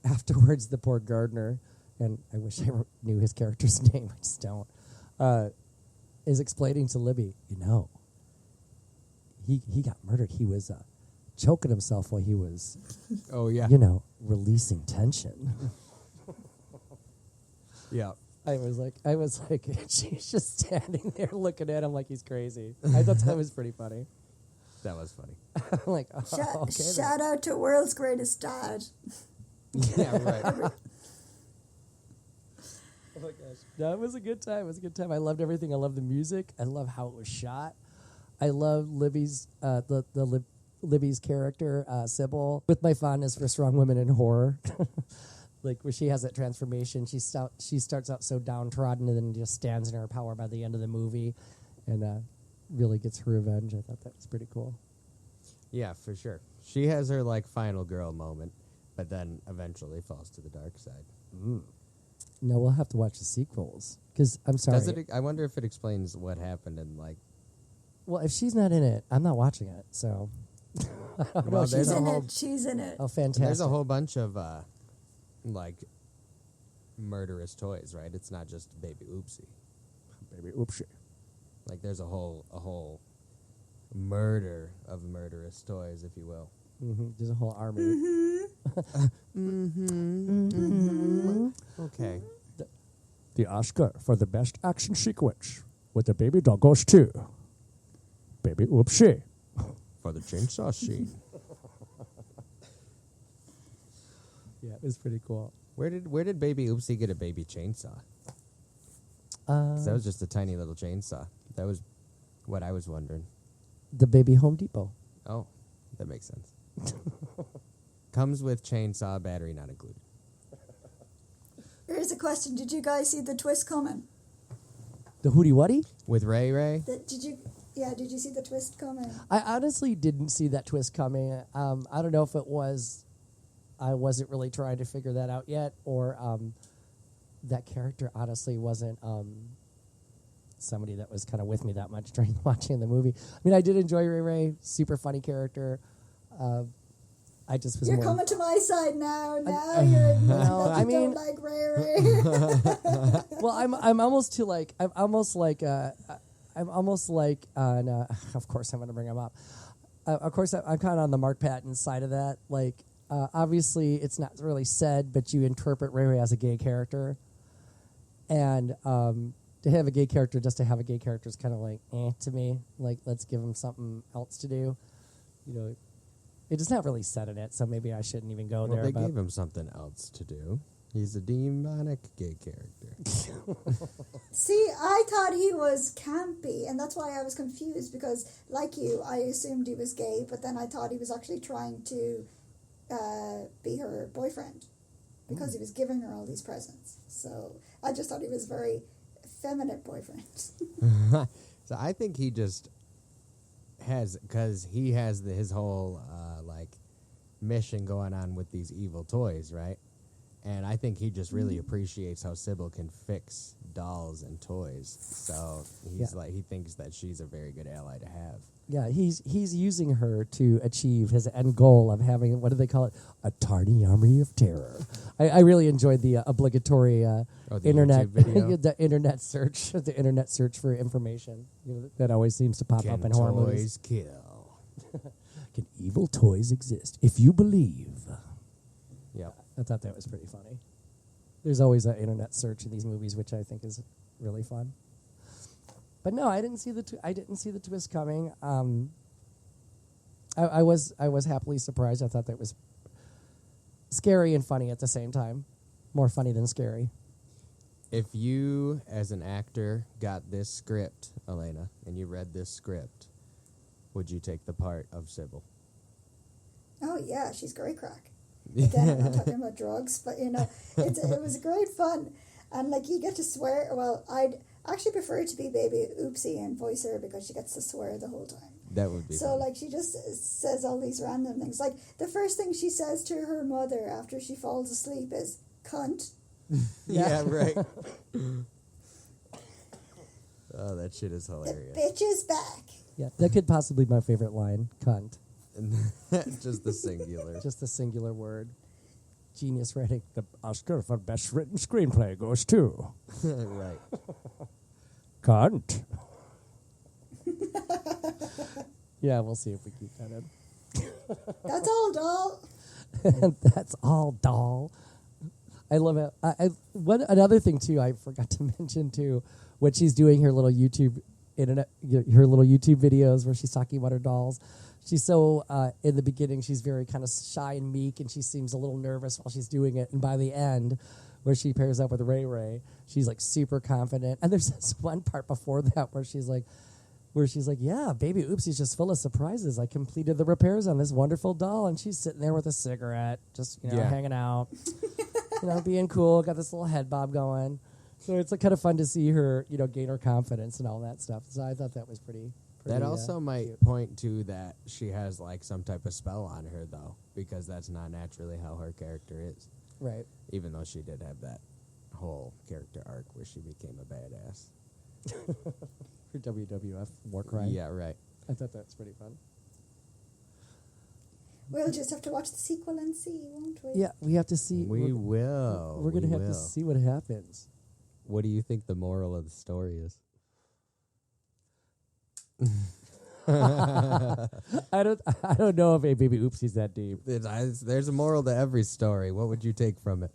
S2: afterwards the poor gardener, and I wish I knew his character's name, I just don't, is explaining to Libby, he got murdered. He was choking himself while he was, releasing tension.
S3: Yeah.
S2: I was like, she's just standing there looking at him like he's crazy. I thought that was pretty funny.
S3: That was funny.
S2: I'm like, okay.
S4: Shout out to World's Greatest Dad.
S3: Yeah, right.
S2: Oh my gosh. No, it was a good time. It was a good time. I loved everything. I loved the music. I love how it was shot. I love Libby's Libby's character, Sybil, with my fondness for strong women in horror. Like where she has that transformation. She starts out so downtrodden and then just stands in her power by the end of the movie and really gets her revenge. I thought that was pretty cool.
S3: Yeah, for sure. She has her like final girl moment, but then eventually falls to the dark side.
S2: No, we'll have to watch the sequels because I'm sorry.
S3: I wonder if it explains what happened in like.
S2: Well, if she's not in it, I'm not watching it. So.
S3: Well,
S4: She's in it.
S2: Oh, fantastic!
S3: There's a whole bunch of like murderous toys, right? It's not just Baby Oopsie.
S2: Baby Oopsie.
S3: Like there's a whole murder of murderous toys, if you will.
S2: Mm-hmm. There's a whole army.
S3: Okay.
S2: The Oscar for the best action sequence with the baby dog goes to Baby Oopsie.
S3: For the chainsaw scene.
S2: Yeah, it was pretty cool.
S3: Where did Baby Oopsie get a baby chainsaw? 'Cause that was just a tiny little chainsaw. That was what I was wondering.
S2: The baby Home Depot.
S3: Oh, that makes sense. Comes with chainsaw, battery not included.
S4: Here's a question. Did you guys see the twist coming?
S2: The Hootie Wuddy?
S3: With Ray Ray?
S4: Did you see the twist coming?
S2: I honestly didn't see that twist coming. I don't know if it was I wasn't really trying to figure that out yet, or that character honestly wasn't somebody that was kind of with me that much during watching the movie. I mean, I did enjoy Ray Ray, super funny character. I just was.
S4: You're
S2: more
S4: coming to my side now. Now you're admitting that you don't like Ray Ray.
S2: Well, I'm almost to like I'm almost like and of course I'm going to bring him up. Of course I'm kind of on the Mark Patton side of that. Like obviously it's not really said, but you interpret Ray Ray as a gay character, and to have a gay character just to have a gay character is kind of like to me. Like let's give him something else to do. It's not really said in it, so maybe I shouldn't even go there.
S3: They gave him something else to do. He's a demonic gay character.
S4: See, I thought he was campy, and that's why I was confused, because, like you, I assumed he was gay, but then I thought he was actually trying to be her boyfriend, because he was giving her all these presents. So I just thought he was a very effeminate boyfriend.
S3: So I think he just has, because he has his whole, mission going on with these evil toys, right? And I think he just really appreciates how Sybil can fix dolls and toys. So he's he thinks that she's a very good ally to have.
S2: Yeah, he's using her to achieve his end goal of having, what do they call it? A tardy army of terror. I really enjoyed the obligatory internet
S3: video?
S2: the internet search for information. That always seems to pop up in horror movies.
S3: Can toys kill?
S2: Can evil toys exist? If you believe.
S3: Yep.
S2: I thought that was pretty funny. There's always an internet search in these movies, which I think is really fun. But no, I didn't see the twist coming. I was happily surprised. I thought that was scary and funny at the same time. More funny than scary.
S3: If you, as an actor, got this script, Elena, and you read this script, would you take the part of Sybil?
S4: Oh yeah, she's great crack. Again, I'm not talking about drugs, but it was great fun, and like you get to swear. Well, I'd actually prefer it to be Baby Oopsie and voice her because she gets to swear the whole time.
S3: That would be
S4: so
S3: fun.
S4: like she just says all these random things. Like the first thing she says to her mother after she falls asleep is "cunt."
S3: Yeah, right. Oh, that shit is hilarious.
S4: The bitch is back.
S2: Yeah, that could possibly be my favorite line. Cunt.
S3: Just the singular.
S2: Just the singular word. Genius writing. The Oscar for best written screenplay goes to
S3: Right.
S2: Cunt. Yeah, we'll see if we keep that in.
S4: That's all, doll.
S2: That's all, doll. I love it. Another thing too, I forgot to mention too, when she's doing her little YouTube videos where she's talking about her dolls. She's so in the beginning, she's very kind of shy and meek, and she seems a little nervous while she's doing it. And by the end, where she pairs up with Ray Ray, she's like super confident. And there's this one part before that where she's like, yeah, Baby Oopsie's just full of surprises. I completed the repairs on this wonderful doll, and she's sitting there with a cigarette, just hanging out, being cool. Got this little head bob going. So it's kind of fun to see her, gain her confidence and all that stuff. So I thought that was pretty.
S3: That also might
S2: cute.
S3: point to that she has like some type of spell on her, though, because that's not naturally how her character is.
S2: Right.
S3: Even though she did have that whole character arc where she became a badass.
S2: Her WWF war crime.
S3: Yeah, right.
S2: I thought that was pretty fun.
S4: We'll just have to watch the sequel and see, won't we?
S2: Yeah, we have to see.
S3: We will.
S2: We're going to have to see what happens.
S3: What do you think the moral of the story is?
S2: I don't know if a Baby Oopsie's that deep.
S3: There's a moral to every story. What would you take from it?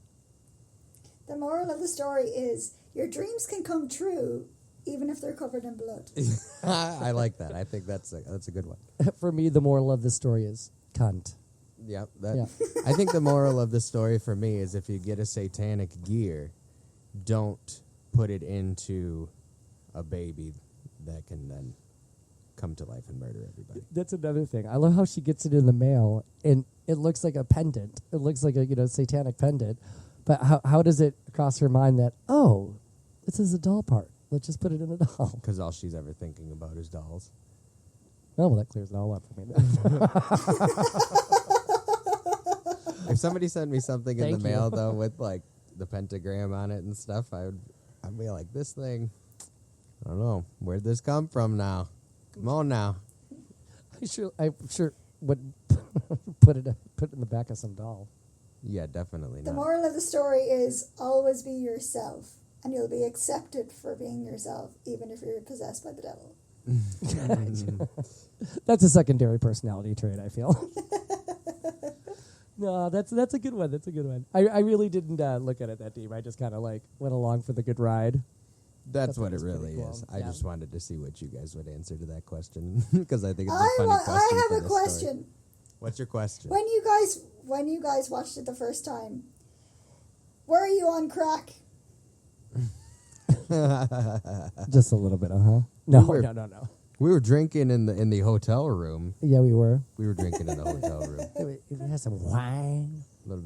S4: The moral of the story is your dreams can come true even if they're covered in blood.
S3: I like that. I think that's a good one.
S2: For me, the moral of the story is cunt.
S3: Yep.
S2: Yeah.
S3: I think the moral of the story for me is if you get a satanic gear, don't put it into a baby that can then come to life and murder everybody.
S2: That's another thing. I love how she gets it in the mail, and it looks like a pendant. It looks like a satanic pendant. But how does it cross her mind that, oh, this is a doll part? Let's just put it in a doll.
S3: Because all she's ever thinking about is dolls.
S2: Oh, well, that clears it all up for me.
S3: If somebody sent me something in
S2: Thank
S3: the mail,
S2: you.
S3: though, with like the pentagram on it and stuff, I'd be like, this thing, I don't know, where'd this come from now? Come on now.
S2: I'm sure would put it in the back of some doll.
S3: Yeah, definitely
S4: The
S3: not.
S4: moral of the story is always be yourself, and you'll be accepted for being yourself, even if you're possessed by the devil.
S2: That's a secondary personality trait, I feel. No, that's a good one. That's a good one. I really didn't look at it that deep. I just kind of went along for the good ride.
S3: That's what it
S2: was pretty
S3: really
S2: cool.
S3: is. I
S2: Yeah.
S3: just wanted to see what you guys would answer to that question because I think it's a
S4: I
S3: funny question.
S4: have
S3: for
S4: a
S3: this
S4: question.
S3: Story. What's your question?
S4: When you guys watched it the first time, were you on crack?
S2: Just a little bit, No, no.
S3: We were drinking in the hotel room.
S2: Yeah, we were.
S3: We were drinking in the hotel room.
S2: It had some wine.
S3: A little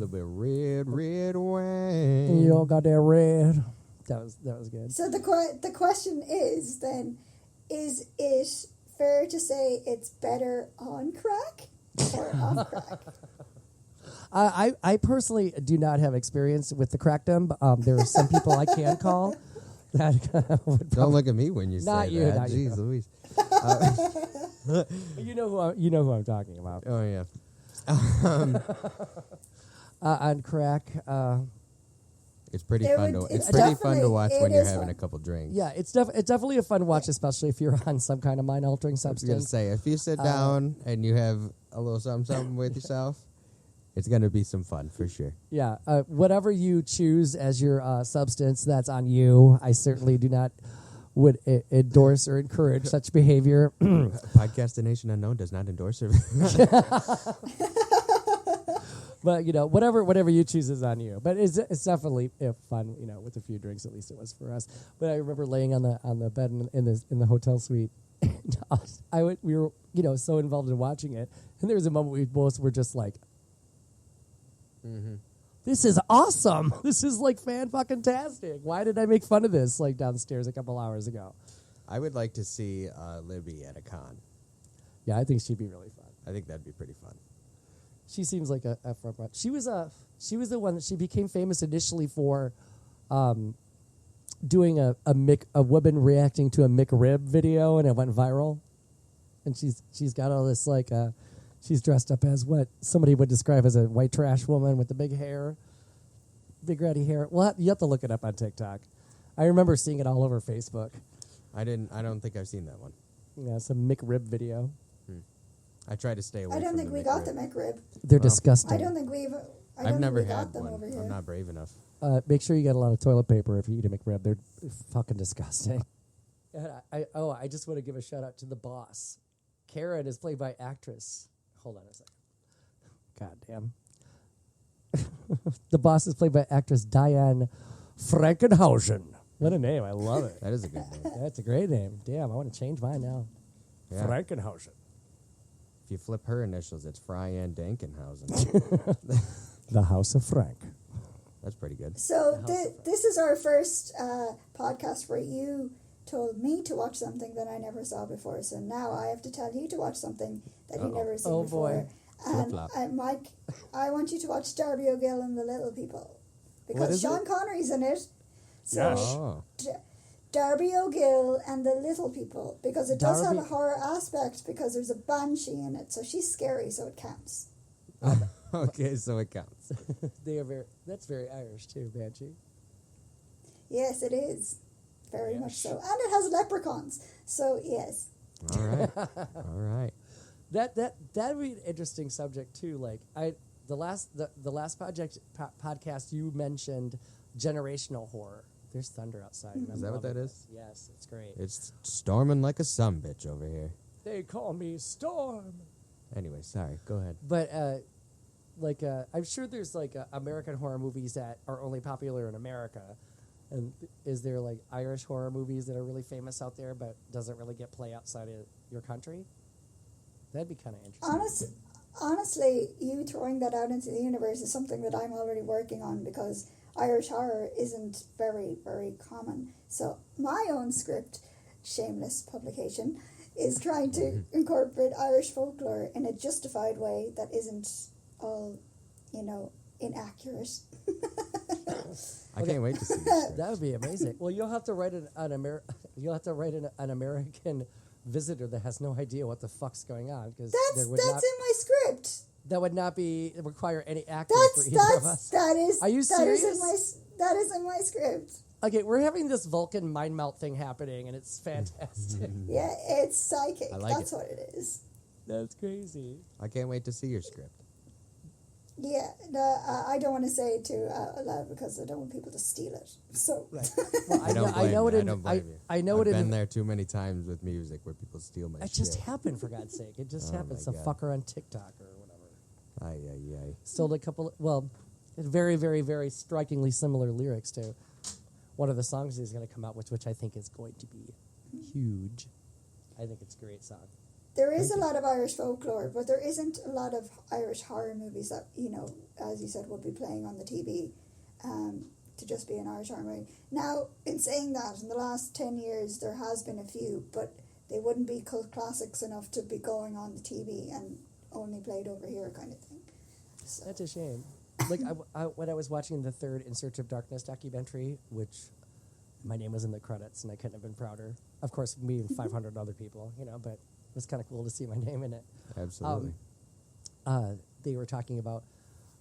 S3: bit of red wine.
S2: You all got that red. That was good.
S4: So the question is then, is it fair to say it's better on crack or off crack?
S2: I personally do not have experience with the crackdom. There are some people I can call that would
S3: Don't look at me when you
S2: Not
S3: say
S2: you,
S3: that.
S2: not you.
S3: Jeez Louise.
S2: you know who I'm talking about.
S3: Oh, yeah.
S2: On crack.
S3: It's pretty
S4: It
S3: fun
S4: would-
S3: to.
S4: it's
S3: It's pretty fun to
S4: definitely-
S3: watch
S4: it
S3: when you're
S4: is
S3: having
S4: fun.
S3: a couple drinks.
S2: Yeah, it's definitely a fun watch, especially if you're on some kind of mind altering
S3: I was gonna
S2: substance.
S3: say, if you sit down and you have a little something with yourself, it's gonna be some fun for sure.
S2: Yeah, whatever you choose as your substance, that's on you. I certainly do not would endorse or encourage such behavior.
S3: Podcastination Unknown does not endorse it.
S2: But whatever you choose is on you. But it's definitely fun. With a few drinks, at least it was for us. But I remember laying on the bed in the hotel suite. And we were so involved in watching it, and there was a moment we both were just like, "This is awesome! This is like fan-fucking-tastic! Why did I make fun of this like downstairs a couple hours ago?"
S3: I would like to see Libby at a con.
S2: Yeah, I think she'd be really fun.
S3: I think that'd be pretty fun.
S2: She seems like a front runner. She was the one that she became famous initially for doing a woman reacting to a McRib video, and it went viral. And she's got all this she's dressed up as what somebody would describe as a white trash woman with the big hair, big ratty hair. Well, you have to look it up on TikTok. I remember seeing it all over Facebook.
S3: I don't think I've seen that one.
S2: Yeah, some McRib video.
S3: I try to stay away.
S4: I don't
S3: from
S4: think
S3: the
S4: we got
S3: McRib.
S4: the McRib.
S2: They're
S3: Well,
S2: disgusting.
S4: I don't think we've.
S3: I've never
S4: got
S3: had
S4: them
S3: one.
S4: over here.
S3: I'm not brave enough.
S2: Make sure you get a lot of toilet paper if you eat a McRib. They're fucking disgusting. And I just want to give a shout out to the boss. Karen is played by actress. Hold on a second. God damn. The boss is played by actress Diane Frankenhausen. What a name. I love it.
S3: That is a good name.
S2: That's a great name. Damn, I want to change mine now.
S3: Yeah.
S2: Frankenhausen.
S3: If you flip her initials, it's Fryan Dankenhausen.
S2: The House of Frank.
S3: That's pretty good.
S4: So this is our first podcast where you told me to watch something that I never saw before. So now I have to tell you to watch something that you've never seen
S2: Oh,
S4: before.
S2: boy.
S4: And
S3: Flip-flop.
S4: Mike, I want you to watch Darby O'Gill and the Little People
S2: What
S4: because
S2: is
S4: Sean
S2: it?
S4: Connery's in it. So
S3: Oh,
S4: Darby O'Gill and the Little People because it does have
S2: Darby-
S4: a horror aspect because there's a banshee in it. So she's scary, so it counts.
S3: okay, so it counts.
S2: That's very Irish too, Banshee.
S4: Yes, it is. Very much so. And it has leprechauns. So yes.
S3: All right, all right.
S2: That'd be an interesting subject too. Like the last podcast you mentioned generational horror. There's thunder outside. and I'm
S3: Is that what
S2: loving
S3: that
S2: it.
S3: is?
S2: Yes, it's great.
S3: It's storming like a sumbitch over here.
S2: They call me Storm.
S3: Anyway, sorry. Go ahead.
S2: But I'm sure there's American horror movies that are only popular in America. And is there Irish horror movies that are really famous out there but doesn't really get play outside of your country? That'd be kind of interesting.
S4: Honestly, you throwing that out into the universe is something that I'm already working on because Irish horror isn't very, very common. So my own script, shameless publication, is trying to incorporate Irish folklore in a justified way that isn't all, inaccurate.
S3: I can't wait to see this.
S2: That would be amazing. Well, you'll have to write an American visitor that has no idea what the fuck's going on because
S4: That's in my script.
S2: that would not require any acting for either of us.
S4: That is.
S2: Are you
S4: that is
S2: serious?
S4: that is in my script.
S2: Okay, we're having this Vulcan mind melt thing happening, and it's fantastic.
S4: Yeah, it's psychic.
S3: I like
S4: That's
S3: it.
S4: what it is.
S2: That's crazy.
S3: I can't wait to see your script.
S4: Yeah, no, I don't want to say it too loud because I don't want people to steal it. So,
S2: Right. Well,
S3: I don't blame
S2: know
S3: you.
S2: it
S3: I
S2: in.
S3: don't blame you.
S2: I know
S3: I've
S2: it
S3: been
S2: in.
S3: there too many times with music where people steal my
S2: It
S3: shit.
S2: just happened, for God's sake. It just
S3: Oh
S2: happened.
S3: my
S2: Some
S3: God.
S2: fucker on TikTok or whatever.
S3: Ay, ay, ay.
S2: Stole a couple. Very, very, very strikingly similar lyrics to one of the songs he's going to come out with, which I think is going to be huge. I think it's a great song.
S4: there is a lot of Irish folklore, but there isn't a lot of Irish horror movies that, as you said, would be playing on the TV to just be an Irish horror movie. Now, in saying that, in the last 10 years, there has been a few, but they wouldn't be cult classics enough to be going on the TV and only played over here kind of thing. So.
S2: That's a shame. Like when I was watching the third In Search of Darkness documentary, which my name was in the credits, and I couldn't have been prouder. Of course, me and 500 other people, but it was kind of cool to see my name in it.
S3: Absolutely.
S2: They were talking about,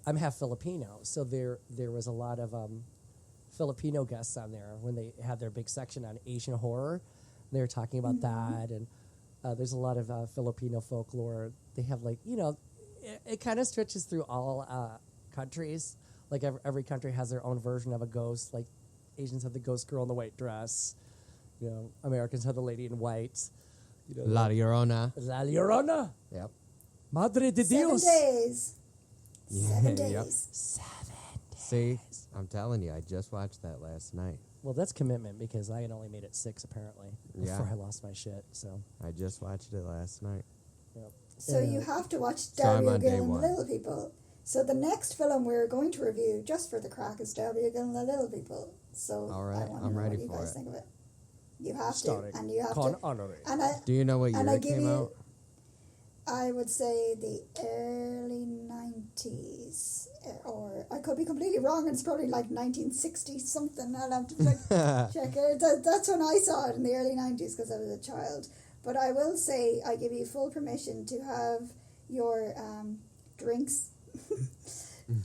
S2: I'm half Filipino, so there was a lot of Filipino guests on there when they had their big section on Asian horror. They were talking about that, and there's a lot of Filipino folklore. They have it kind of stretches through all countries. Like every country has their own version of a ghost. Like Asians have the ghost girl in the white dress. Americans have the lady in white.
S3: La Llorona.
S2: La Llorona.
S3: Yep.
S2: Madre de
S4: 7
S2: Dios.
S4: days.
S3: Yeah,
S4: 7
S3: yep.
S4: days.
S2: 7 days.
S3: See, I'm telling you, I just watched that last night.
S2: Well, that's commitment because I had only made it 6 apparently before
S3: Yeah.
S2: I lost my shit. So.
S3: I just watched it last night.
S2: Yep.
S4: So you have to watch
S3: So I'm
S4: Dario
S3: on
S4: Gil
S3: day
S4: and the
S3: one.
S4: Little People. So the next film we're going to review, just for the crack, is Dario Gil and the Little People. So
S3: All right,
S4: I want to
S3: I'm
S4: know
S3: ready
S4: what you
S3: for
S4: guys
S3: it.
S4: think of it. You have
S2: Starring
S4: to, and you have
S2: Con
S4: to.
S2: Honoré.
S4: And
S3: Do you know what
S4: and
S3: year
S4: I
S3: it
S4: give
S3: came
S4: you-
S3: out?
S4: I would say the early 90s, or I could be completely wrong, and it's probably like 1960 something. I'll have to check it. That's when I saw it, in the early 90s, because I was a child. But I will say I give you full permission to have your drinks,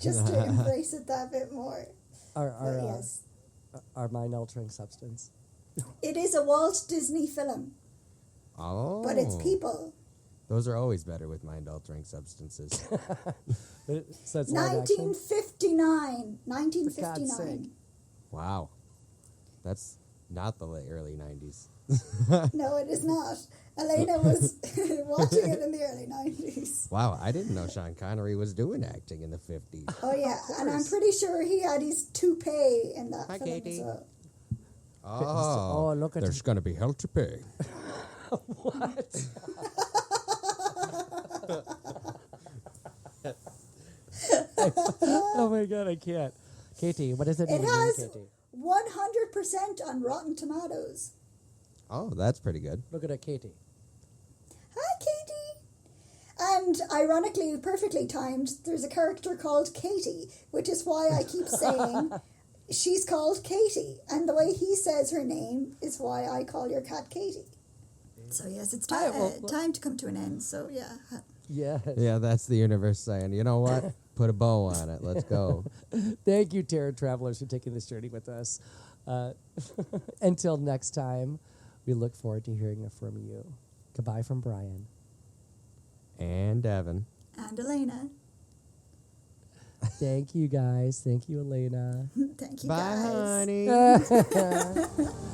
S4: just to embrace it that bit more. But yes,
S2: Our mind altering substance.
S4: it is a Walt Disney film,
S3: Oh.
S4: but it's people.
S3: Those are always better with mind-altering substances.
S2: So it's live action?
S4: 1959.
S2: For God's
S4: 1959.
S2: sake.
S3: Wow. That's not the early 90s.
S4: No, it is not. Elena was watching it in the early 90s.
S3: Wow, I didn't know Sean Connery was doing acting in the 50s.
S4: Oh, yeah. And I'm pretty sure he had his toupee in that
S3: Hi,
S4: film
S3: Katie.
S4: as well.
S3: Oh,
S2: look at
S3: there's going to be hell to pay.
S2: What? Oh my God, I can't. Katie, what does it
S4: It
S2: mean,
S4: has
S2: Katie?
S4: 100% on Rotten Tomatoes.
S3: Oh, that's pretty good.
S2: Look at it, Katie.
S4: Hi, Katie. And ironically, perfectly timed, there's a character called Katie, which is why I keep saying she's called Katie. And the way he says her name is why I call your cat Katie. So, yes, it's time to come to an end. So, yeah.
S2: Yes.
S3: Yeah, that's the universe saying, you know what? Put a bow on it. Let's go.
S2: Thank you, Terror Travelers, for taking this journey with us. Until next time, we look forward to hearing from you. Goodbye from Brian.
S3: And Evan.
S4: And Elena.
S2: Thank you, guys. Thank you, Elena.
S4: Thank you,
S3: Bye,
S4: guys.
S3: honey.